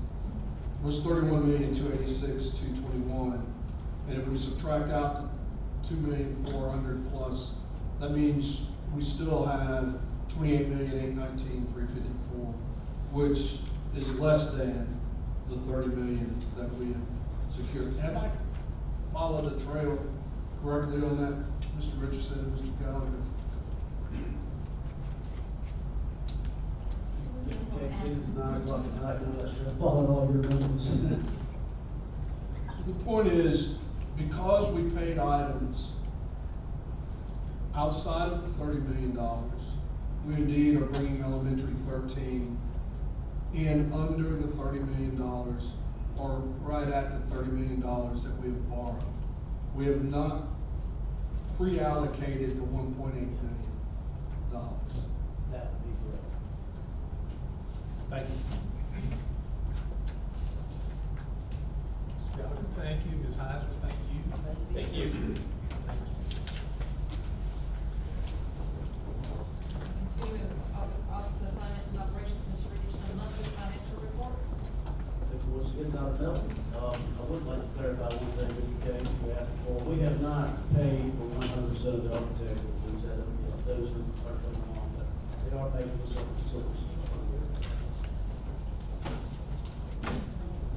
was $31,286,221. And if we subtract out the $2,400,000 plus, that means we still have $28,819,354, which is less than the $30 million that we have secured. Have I followed the trail correctly on that, Mr. Richardson and Mr. Gallagher? Okay, it's 9 o'clock at night, I'm not sure I followed all your numbers. The point is, because we paid items outside of the $30 million, we indeed are bringing elementary 13 in under the $30 million, or right at the $30 million that we have borrowed. We have not pre-allocated the $1.8 million. That would be correct. Thank you. Gallagher, thank you. Ms. Heiser, thank you. Thank you. Continuing with Office of Finance and Operations, Mr. Richardson, monthly financial reports. Thank you once again, Dr. Melton. I would like to clarify one thing that you came to ask for. We have not paid for 100% of the architectural fees. Those are coming along, but they are paid for separate source.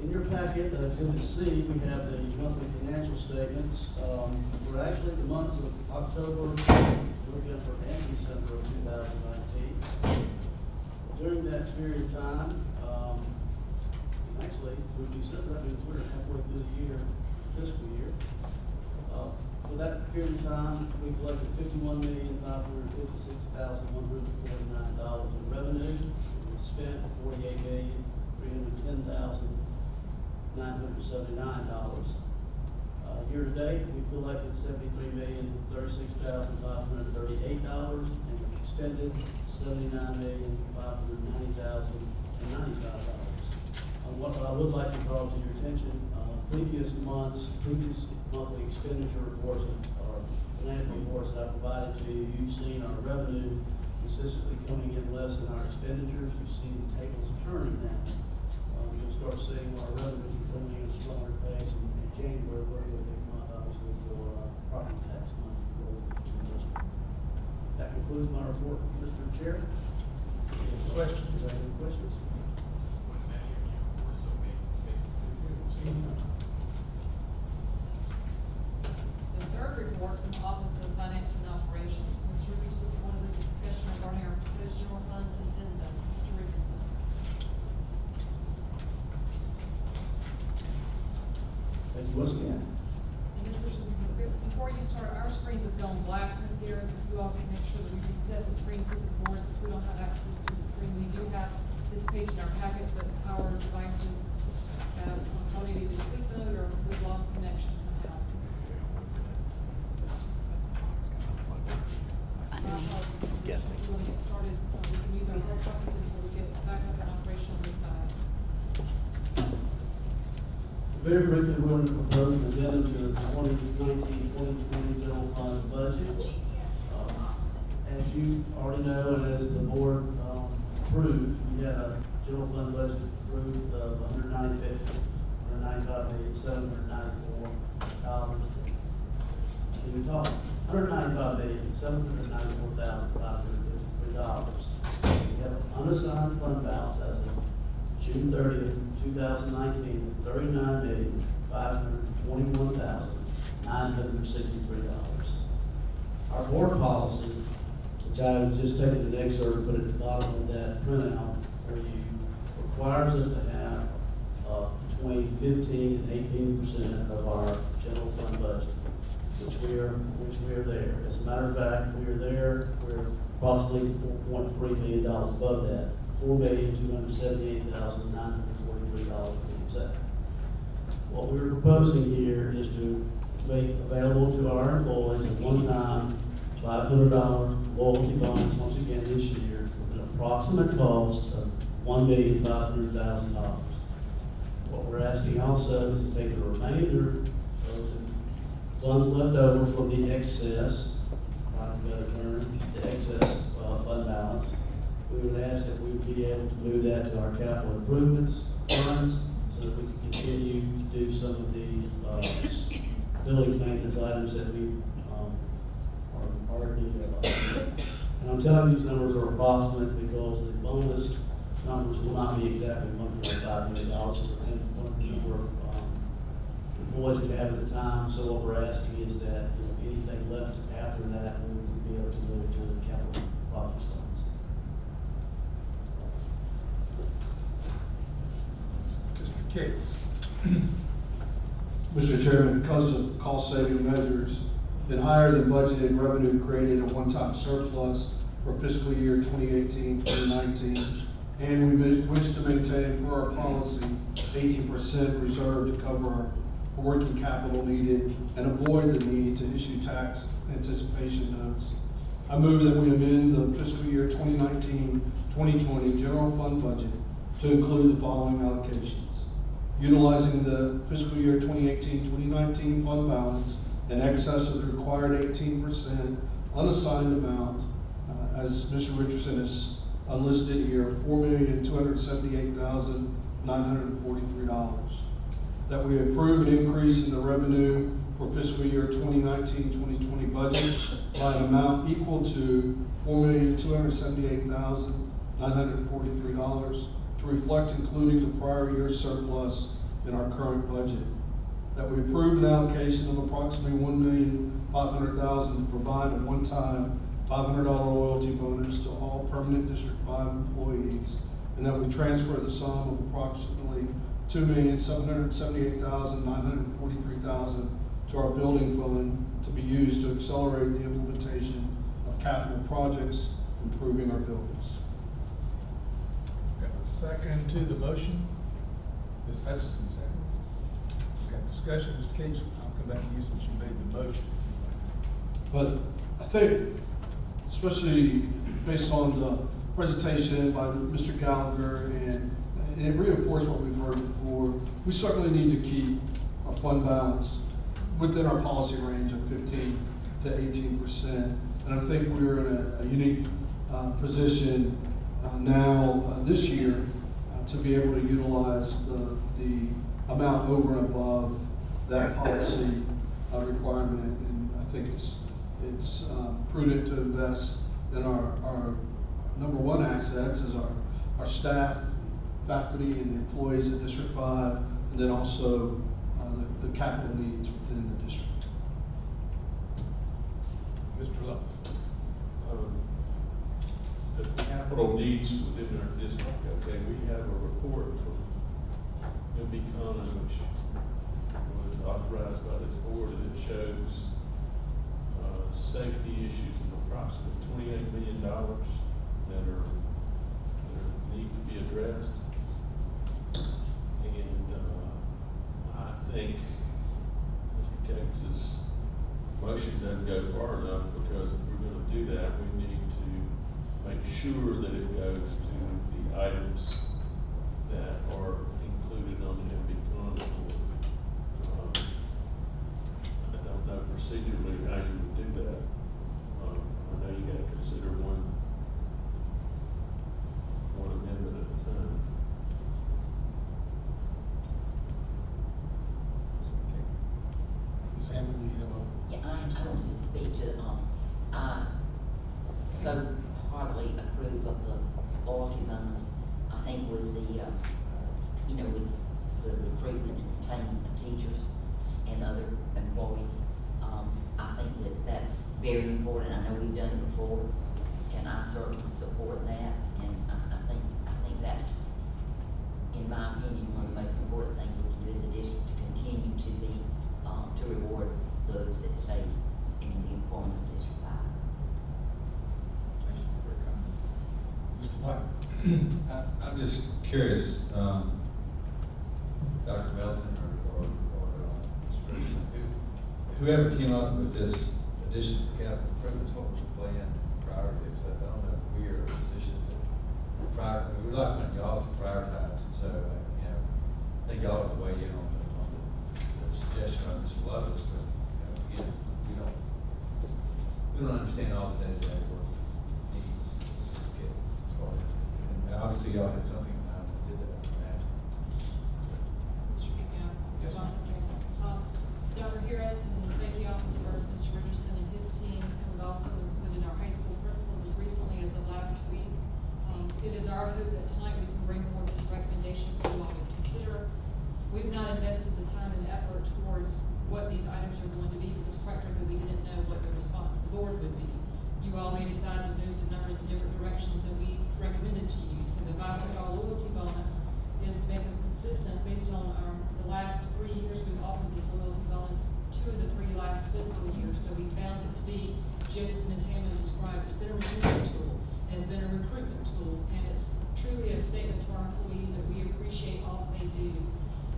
In your packet, Exhibit C, we have the monthly financial statements. For actually the months of October, November, and December of 2019. During that period of time, actually through December, that means we're halfway through the year, fiscal year. For that period of time, we collected $51,556,149 in revenue. We spent $48,310,979. Year to date, we collected $73,036,538, and we expended $79,590,095. What I would like to draw to your attention, previous monthly expenditure reports or financial reports that I provided to you, you've seen our revenue consistently coming in less than our expenditures. You've seen the tables turning now. You'll start seeing our revenue coming in at a stronger pace in January. We're going to big month, obviously, for property tax month. That concludes my report, Mr. Chair. Any questions? Any questions? The third report from the Office of Finance and Operations, Mr. Richardson, wanted the discussion regarding our proposed general fund addendum. Mr. Richardson. Thank you once again. And Mr. Richardson, before you start, our screens have gone black. Ms. Garris, if you all can make sure that we reset the screens here for the board, since we don't have access to the screen. We do have this page in our packet, but our devices told you to sleep mode or we've lost connection somehow. Guessing. If you want to get started, we can use our hard copies until we get back up in operation on this side. Very briefly, we're going to propose an addendum to the 2019-2020 general fund budget. As you already know, and as the board approved, we had a general fund budget approved of $195,794,000. And we talked $195,794,553. We have an unassigned fund balance as of June 30th, 2019, of $39,521,963. Our board policy, which I was just taking an excerpt and put at the bottom of that printout for you, requires us to have between 15% and 18% of our general fund budget, which we we are there. As a matter of fact, we are there, we're approximately $4.3 million above that, $4,278,943 to be exact. What we're proposing here is to make available to our employees a one-time $500 loyalty bonus once again this year with an approximate cost of $1,500,000. What we're asking also is to take the remainder of the funds left over from the excess, the excess fund balance. We would ask that we would be able to move that to our capital improvements funds so that we can continue to do some of the building maintenance items that we are in need of. And I'm telling you these numbers are approximate because the bonus numbers will not be exactly $1.5 million, and what the number of employees we have at the time. So what we're asking is that anything left after that, we would be able to move to the capital projects funds. Mr. Cates. Mr. Chairman, because of cost-saving measures and higher than budgeted revenue created a one-time surplus for fiscal year 2018-2019, and we wish to maintain, per our policy, 18% reserve to cover our working capital needed and avoid the need to issue tax anticipation notes. I move that we amend the fiscal year 2019-2020 general fund budget to include the following allocations. Utilizing the fiscal year 2018-2019 fund balance in excess of the required 18% unassigned amount, as Mr. Richardson has listed here, $4,278,943. That we approve an increase in the revenue for fiscal year 2019-2020 budget by an amount equal to $4,278,943 to reflect including the prior year's surplus in our current budget. That we approve an allocation of approximately $1,500,000 to provide a one-time $500 loyalty bonus to all permanent District 5 employees, and that we transfer the sum of approximately $2,778,943 to our building fund to be used to accelerate the implementation of capital projects improving our buildings. Got a second to the motion? Ms. Hutchinson seconds. Got discussion, Mr. Cates, I'll come back to you since you made the motion. But I think, especially based on the presentation by Mr. Gallagher, and it reinforced what we've heard before, we certainly need to keep our fund balance within our policy range of 15 to 18%. And I think we're in a unique position now this year to be able to utilize the amount over and above that policy requirement. And I think it's prudent to invest in our number one assets is our staff, faculty, and the employees at District 5, and then also the capital needs within the district. Mr. Lutz. The capital needs within our district, okay, we have a report from MB Connor, which was authorized by this board, and it shows safety issues of approximately $28 million that need to be addressed. And I think Mr. Cates' motion doesn't go far enough, because if we're going to do that, we need to make sure that it goes to the items that are included on the MB Connor report. I don't know procedurally how you would do that. I know you got to consider one amendment at a time. Okay. Ms. Hammond, you have a... Yeah, I wanted to speak to, I so heartily approve of the loyalty bonus. I think with the, with the recruitment and retaining of teachers and other employees, I think that that's very important. I know we've done it before, and I certainly support that. And I think that's, in my opinion, one of the most important things we can do as a district to continue to be, to reward those that stay I'm just curious, Dr. Melton or whoever came up with this addition to capital improvements, what was the plan prior to this? I don't know if we are in a position to we like when y'all prioritize, so, you know, I think y'all have to weigh in on the suggestion of Mr. Lovelace, but, you know, again, we don't understand all the day-to-day work needs to get started. And obviously, y'all had something in mind that did that. Mr. Gignell, Yes, ma'am. Dr. Harris and the safety officers, Mr. Richardson and his team, and we've also included our high school principals as recently as the last week. It is our hope that tonight we can bring forward this recommendation for you all to consider. We've not invested the time and effort towards what these items are going to be because quite frankly, we didn't know what the response of the board would be. You all may decide to move the numbers in different directions that we've recommended to you. So the $500 loyalty bonus is to make us consistent based on the last 3 years we've offered this loyalty bonus, 2 of the 3 last fiscal years. So we found it to be, just as Ms. Hammond described, it's been a retention tool, and it's been a recruitment tool, and it's truly a statement to our employees that we appreciate all that they do.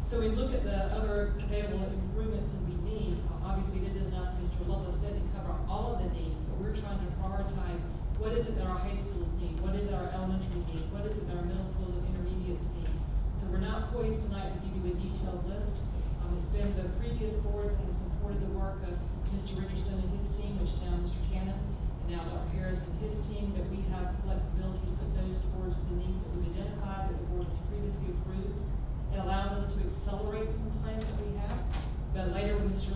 So we look at the other available improvements that we need. Obviously, it isn't enough, Mr. Lovelace said, to cover all of the needs, but we're trying to prioritize what is it that our high schools need, what is it our elementary need, what is it that our middle schools and intermediates need. So we're not poised tonight to give you a detailed list. It's been the previous boards that have supported the work of Mr. Richardson and his team, which is now Mr. Cannon, and now Dr. Harris and his team, that we have flexibility to put those towards the needs that we've identified that the board has previously approved. It allows us to accelerate some plans that we have. But later when Mr.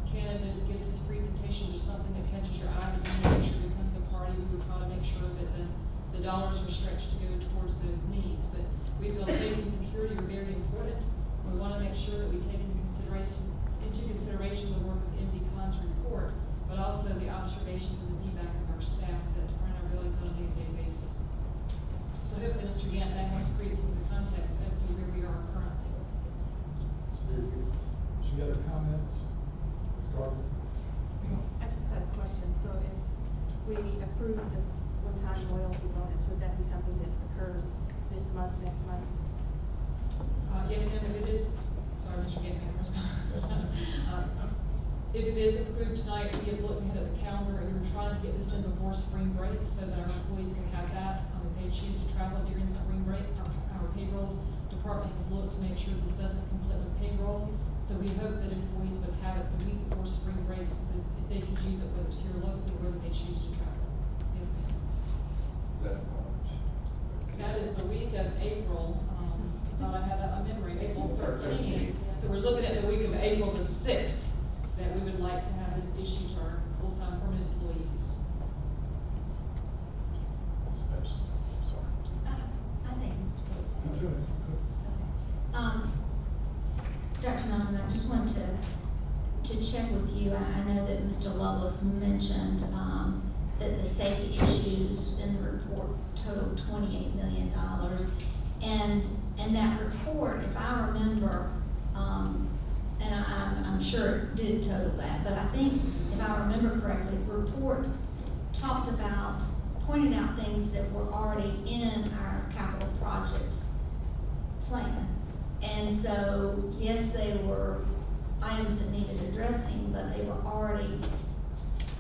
Cannon gives his presentation, just something that catches your eye that you want to make sure becomes a party, we would try to make sure that the dollars are stretched to go towards those needs. But we feel safety and security are very important. We want to make sure that we take into consideration the work of MDCON's report, but also the observations and the feedback of our staff that are in our buildings on a day-to-day basis. So hopefully, Mr. Gant, that helps create some of the context as to where we are currently. It's very good. Any other comments? Ms. Gardner? I just had a question. So if we approve this one-time loyalty bonus, would that be something that occurs this month, next month? Yes, ma'am, if it is, sorry, Mr. Gant, may I respond? If it is approved tonight, we have looked ahead at the calendar and we're trying to get this in before spring break so that our employees can have that. If they choose to travel during spring break, our payroll department has looked to make sure this doesn't conflict with payroll. So we hope that employees would have it the week before spring break so that they could use it whether it's here locally or whether they choose to travel. Yes, ma'am. Is that March? That is the week of April, I thought I had that in my memory, April 13th. So we're looking at the week of April the 6th that we would like to have this issued to our full-time permanent employees. Sorry. I think Mr. Case has. Good. Okay. Dr. Melton, I just wanted to check with you. I know that Mr. Lovelace mentioned, that the safety issues in the report totaled $28 million. And that report, if I remember, and I'm sure it did total that, but I think if I remember correctly, the report pointed out things that were already in our capital projects plan. And so, yes, they were items that needed addressing, but they were already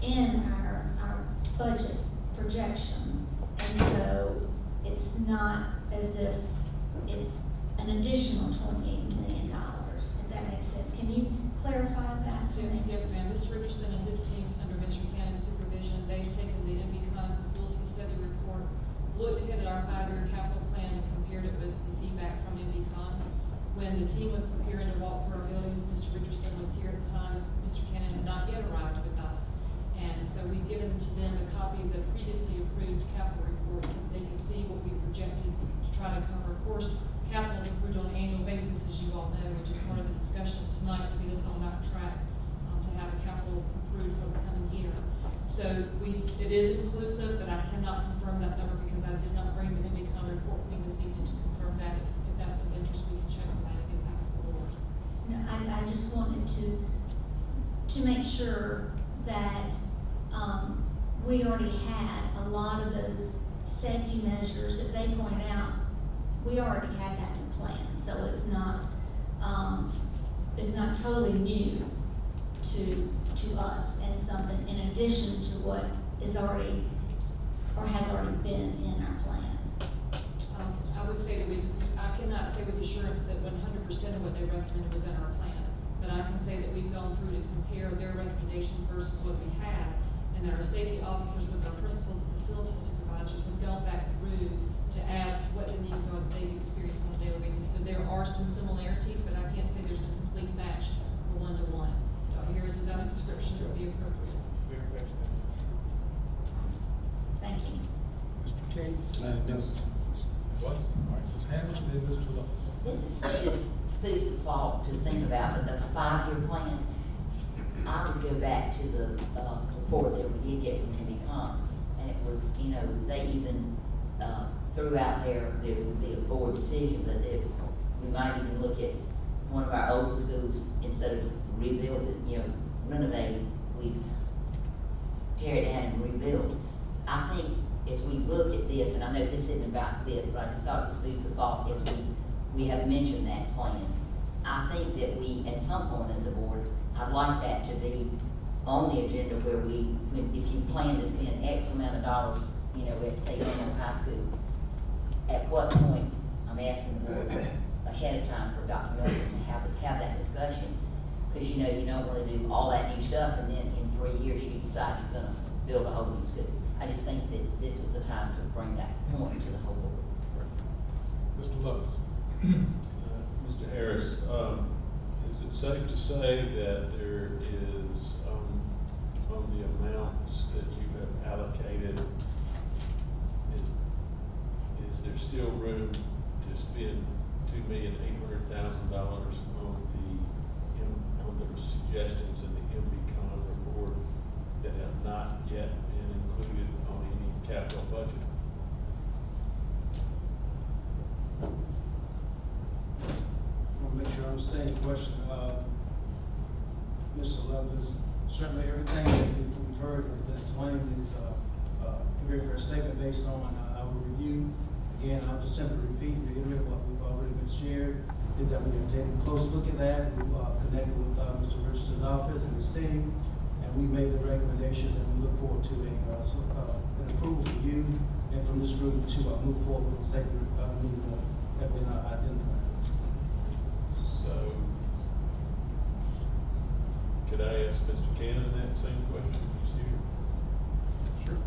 in our budget projections. And so it's not as if it's an additional $28 million, if that makes sense. Can you clarify that for me? Yes, ma'am. Mr. Richardson and his team, under Mr. Cannon's supervision, they've taken the MBCON facility study report, looked ahead at our 5-year capital plan and compared it with the feedback from MBCON. When the team was preparing to walk through our buildings, Mr. Richardson was here at the time, Mr. Cannon had not yet arrived with us. And so we've given to them a copy of the previously approved capital report so that they can see what we projected to try to cover. Of course, capital is approved on an annual basis, as you all know, which is part of the discussion tonight to get us on that track to have a capital approved for the coming year. So it is inclusive, but I cannot confirm that number because I did not bring the MBCON report with me this evening to confirm that. If that's of interest, we can check on that and get back to the board. No, I just wanted to make sure that we already had a lot of those safety measures that they pointed out, we already had that in plan, so it's not totally new to us, and something in addition to what is already, or has already been in our plan. I would say that I cannot say with assurance that 100% of what they recommended was in our plan, but I can say that we've gone through to compare their recommendations versus what we had, and that our safety officers with our principals and facility supervisors have gone back through to add what the needs are that they've experienced on a daily basis. So there are some similarities, but I can't say there's a complete match for one-to-one. Dr. Harris's own description would be appropriate. Thank you. Mr. Cates, and then Ms. Watson, all right, Ms. Hammond, and then Mr. Lewis. This is just food for thought to think about, but the 5-year plan, I would go back to the report that we did get from NBCOM, and it was, you know, they even threw out there would be a board decision, but that we might even look at one of our older schools, instead of rebuilding, you know, renovating, we tear it down and rebuild. I think as we look at this, and I know this isn't about this, but I just thought it was food for thought as we have mentioned that plan. I think that we, at some point as a board, I'd like that to be on the agenda where if you plan to spend X amount of dollars, you know, at say Illinois High School, at what point, I'm asking the board ahead of time for Dr. Miller to have us have that discussion. Because you know, you don't want to do all that new stuff and then in 3 years you decide you're gonna build a whole new school. I just think that this was the time to bring that point to the whole board. Mr. Lewis. Mr. Harris, is it safe to say that there is, on the amounts that you have allocated, is there still room to spend $2,800,000 on the suggestions in the MBCON report that have not yet been included on any capital budget? I want to make sure I understand the question. Mr. Levis, certainly everything that we've heard has been explained is a very fair statement based on our review. Again, I'll just simply repeat and reiterate what we've already been shared, is that we're going to take a close look at that. We've connected with Mr. Richardson's office and his team, and we made the recommendations, and we look forward to an approval from you and from this group to move forward with the safety needs that have been identified. So, could I ask Mr. Cannon that same question? He's here. Sure.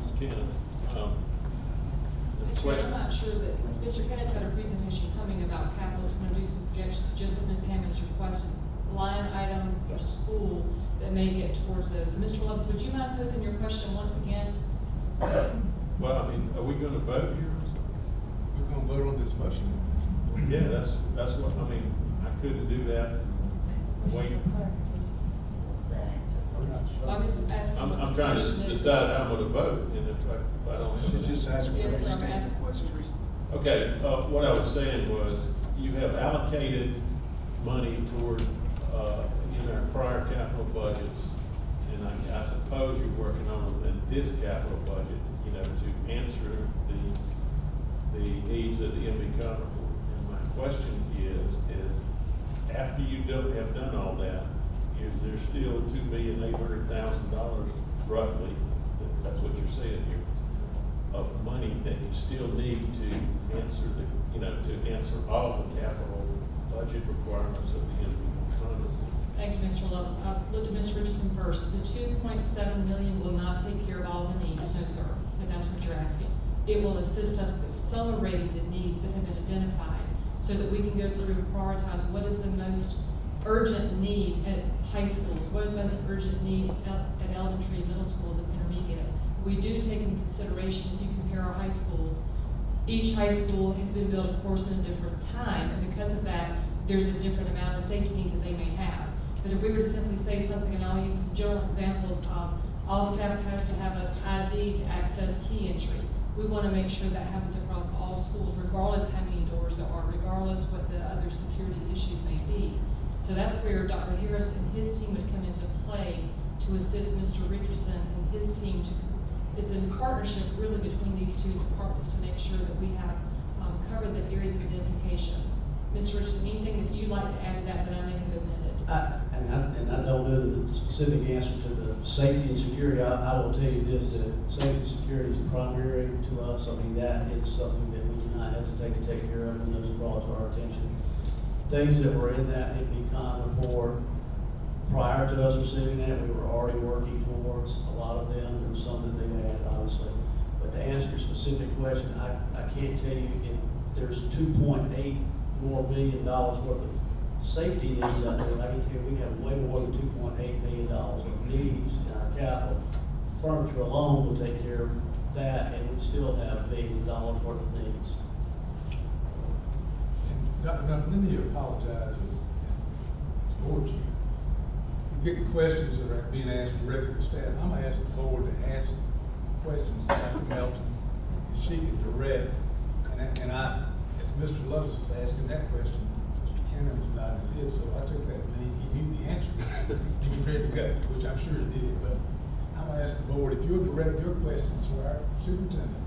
Mr. Cannon, the Mr. Chair, question. I'm not sure that, Mr. Kennett's got a presentation coming about capital, it's gonna do some projections, just what Ms. Hammond has requested, line item for school that may get towards those. So Mr. Loves, would you mind posing your question once again? Well, I mean, are we gonna vote here? We're gonna vote on this motion. Yeah, that's what, I mean, I couldn't do that and wait. What's that answer? Well, I'm just asking what I'm the trying to question is. decide how I'm gonna vote, and if I don't have. She's just asking for Yes, a sir, I'm standard asking. question. Okay, what I was saying was, you have allocated money toward, in our prior capital budgets, and I suppose you're working on them in this capital budget, you know, to answer the needs of the MBCON report. And my question is after you have done all that, is there still $2,800,000 roughly, that's what you're saying here, of money that you still need to answer to answer all the capital budget requirements of the MBCON report? Thank you, Mr. Loves. I'll look to Mr. Richardson first. The $2.7 million will not take care of all the needs, no, sir, if that's what you're asking. It will assist us with accelerating the needs that have been identified so that we can go through and prioritize what is the most urgent need at high schools, what is the most urgent need at elementary, middle schools, and intermediate. We do take into consideration, if you compare our high schools, each high school has been built, of course, in a different time, and because of that, there's a different amount of safety needs that they may have. But if we were to simply say something, and I'll use some general examples of all staff has to have an ID to access key entry. We want to make sure that happens across all schools, regardless how many doors there are, regardless what the other security issues may be. So that's where Dr. Harris and his team would come into play to assist Mr. Richardson and his team to is in partnership really between these two departments to make sure that we have covered the areas of identification. Mr. Richardson, anything that you'd like to add to that I may have omitted? And I don't know the specific answer to the safety and security. I will tell you this, that safety and security is primary to us. I mean, that is something that we do not hesitate to take care of when those are brought to our attention. Things that were in that NBCON report, prior to us receiving that, we were already working towards a lot of them. There were some that they added, obviously. But to answer your specific question, I can't tell you if there's $2.8 billion worth of safety needs out there. I can tell you we have way more than $2.8 billion of needs in our capital. Furniture alone will take care of that, and we still have billions of dollars worth of needs. Dr. Gunn, let me apologize as board chair. You get questions that are being asked directly to staff. I'm gonna ask the board to ask questions to Dr. Melton, and she can direct. And I, as Mr. Lovis was asking that question, Mr. Cannon was nodding his head, so I took that to mean he knew the answer. He was ready to go, which I'm sure he did. But I'm gonna ask the board, if you'll direct your questions to our superintendent,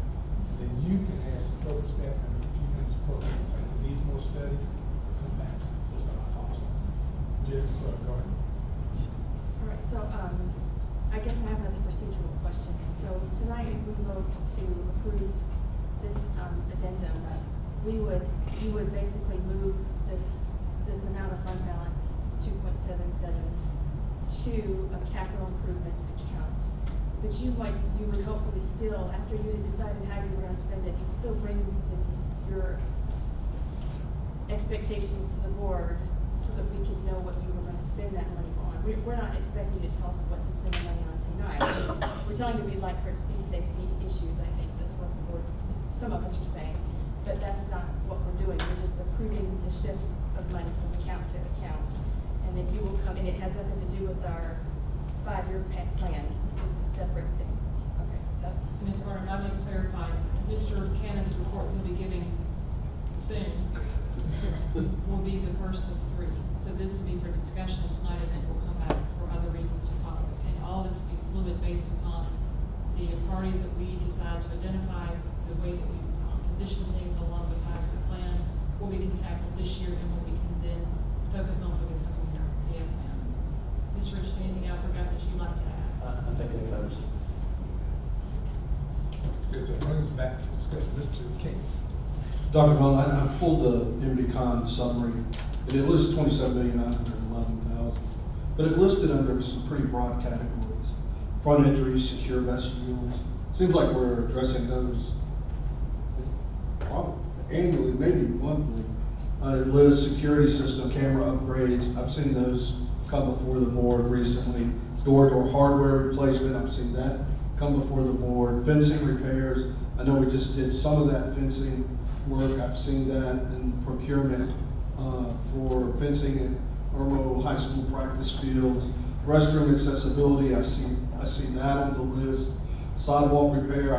then you can ask the appropriate staff member if you can support them. If it needs more study, come back to it. That's all I apologize. Yes, Gardner. All right, so, I guess I have another procedural question. So tonight, if we vote to approve this, addendum, you would basically move this amount of fund balance, it's 2.77, to a capital improvements account. But you would hopefully still, after you had decided how you were gonna spend it, you'd still bring your expectations to the board so that we could know what you were gonna spend that money on. We're not expecting you to tell us what to spend the money on tonight. We're telling you we'd like for it to be safety issues, I think that's what the board, some of us are saying. But that's not what we're doing. We're just approving the shift of money from account to account. And then you will come, and it has nothing to do with our 5-year plan. It's a separate thing. Okay, that's. Ms. Gardner, I may clarify, Mr. Cannon's report he'll be giving soon will be the first of 3. So this will be for discussion tonight, and then we'll come back for other readings to follow. And all this will be fluid based upon the priorities that we decide to identify, the way that we position things along the 5-year plan, what we can tackle this year and what we can then focus on for the coming year. So yes, ma'am. Mr. Richardson, anything I forgot that you'd like to add? I think that covers it. Because it brings back to discussion, Mr. Case. Dr. Mull, I pulled the MBCON summary, and it lists 27,911,000, but it listed under some pretty broad categories. Front entry, secure vestibules. Seems like we're addressing those annually, maybe monthly. It lists security system, camera upgrades. I've seen those come before the board recently. Door-to-door hardware replacement, I've seen that come before the board. Fencing repairs, I know we just did some of that fencing work. I've seen that in procurement for fencing at Irmo High School practice fields. Restroom accessibility, I see that on the list. Sidewalk repair,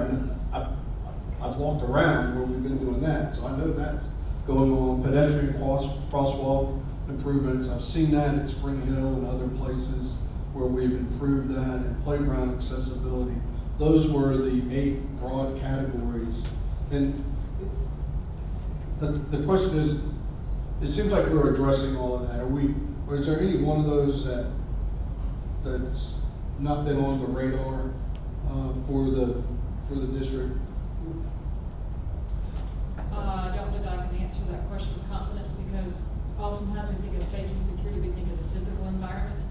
I've walked around where we've been doing that, so I know that's going on. Pedestrian crosswalk improvements, I've seen that at Spring Hill and other places where we've improved that, and playground accessibility. Those were the 8 broad categories. And the question is, it seems like we're addressing all of that. Or is there any one of those that's not been on the radar for the district? I don't know that I can answer that question with confidence, because oftentimes we think of safety and security, we think of the physical environment.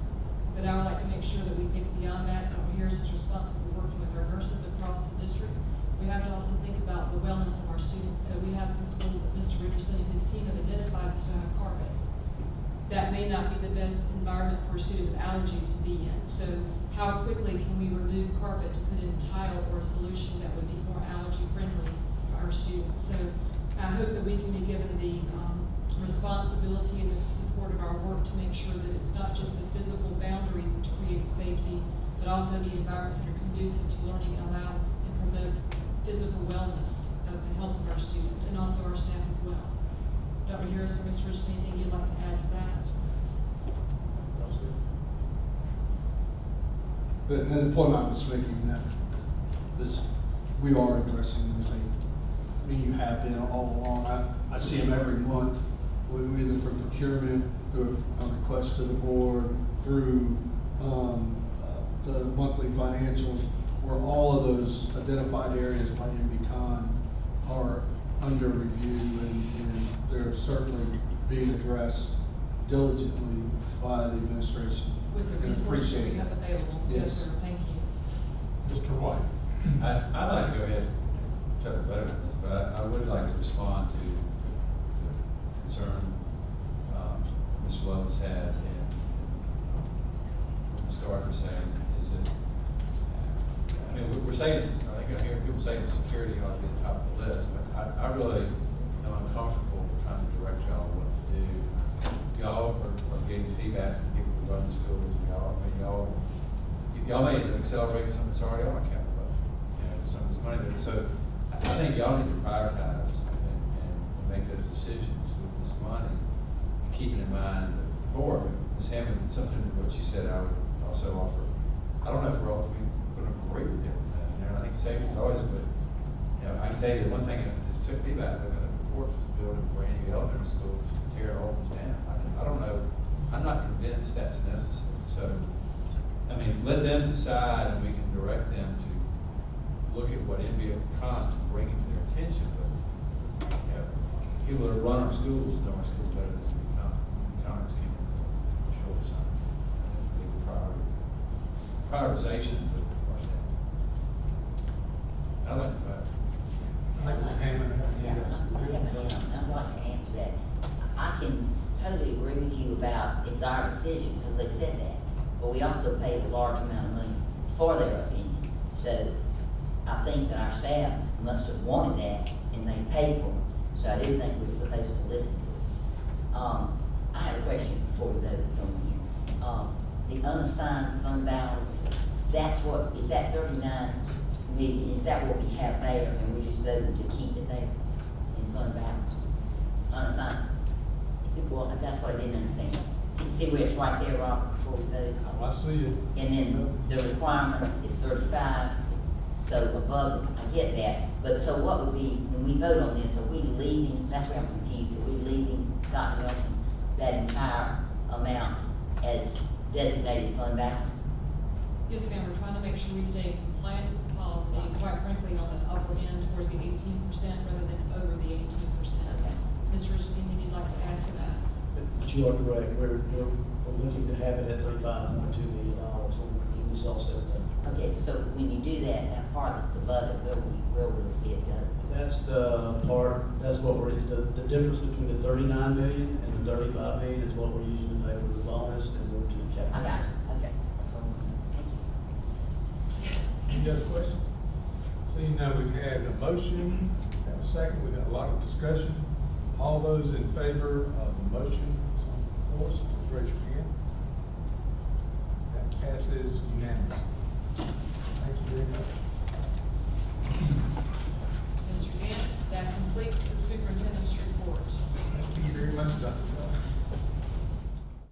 But I would like to make sure that we think beyond that. Dr. Harris is responsible for working with our nurses across the district. We have to also think about the wellness of our students. So we have some schools that Mr. Richardson and his team have identified that still have carpet. That may not be the best environment for a student with allergies to be in. So how quickly can we remove carpet to put in tile or a solution that would be more allergy friendly for our students? So I hope that we can be given the responsibility and the support of our work to make sure that it's not just the physical boundaries that create safety, but also the environments that are conducive to learning and allow and promote physical wellness of the health of our students and also our staff as well. Dr. Harris or Mr. Richardson, anything you'd like to add to that? And the point I was making that this, we are interested in those eight. I mean, you have been all along. I see them every month, either from procurement, through a request to the board, through the monthly financials, where all of those identified areas by MBCon are under review, and they're certainly being addressed diligently by the administration. With the And resources that we appreciate have that. available. Yes, sir, thank you. Mr. White. I'd like to go ahead and try to vote on this, but I would like to respond to the concern Mr. Love's had and Ms. Gardner saying is that, I mean, we're saying, I think I hear people saying security ought to be at the top of the list, but I really am uncomfortable trying to direct y'all what to do. Y'all are getting feedback from people who run the schools, y'all may accelerate something that's already on capital budget, some of this money, but so I think y'all need to prioritize and make those decisions with this money, and keeping in mind the board, Ms. Hammond, something what you said, I would also offer. I don't know if we're all going to agree with everything, I think safety is always, but, I can tell you the one thing that just took me back, looking at the report, was building a brand new elementary school, tear all this down. I don't know, I'm not convinced that's necessary, so, I mean, let them decide and we can direct them to look at what MBCon is bringing to their attention, but, people that run our schools know our schools better than MBCon. MBCon is keeping for short sign. Prioritization with our staff. I like the fact. I think Ms. Hammond had her hand up. So go Yeah, ahead. but I'd like to answer that. I can totally agree with you about it's our decision, because they said that. But we also paid a large amount of money for their opinion. So I think that our staff must have wanted that, and they paid for it. So I do think we're supposed to listen to it. I have a question before we vote on here. The unassigned fund balance, that's what, is that 39 million, is that what we have there, and we're just voting to keep it there in fund balance? Unassigned? Well, that's what I didn't understand. See where it's right there, Robert, before we vote? Oh, I see it. And then the requirement is 35, so above, I get that. But so what would be, when we vote on this, are we leaving, that's where I'm confused, are we leaving, Dr. Milton, that entire amount as designated fund balance? Yes, ma'am, we're trying to make sure we stay in compliance with the policy, quite frankly, on the upper end towards the 18% rather than over the 18%. Mr. Richard, anything you'd like to add to that? But you are correct, we're looking to have it at $35.2 million when this all said and done. Okay, so when you do that, that part that's above it, where will it go? That's the part, that's what we're, the difference between the 39 million and the 35 million is what we're using to pay for the bonus and go to the capital. I got you, okay, that's what I wanted, thank you. Any other questions? Seeing now we've had a motion, have a second, we've had a lot of discussion. All those in favor of the motion, of course, please raise your hand. That passes unanimously.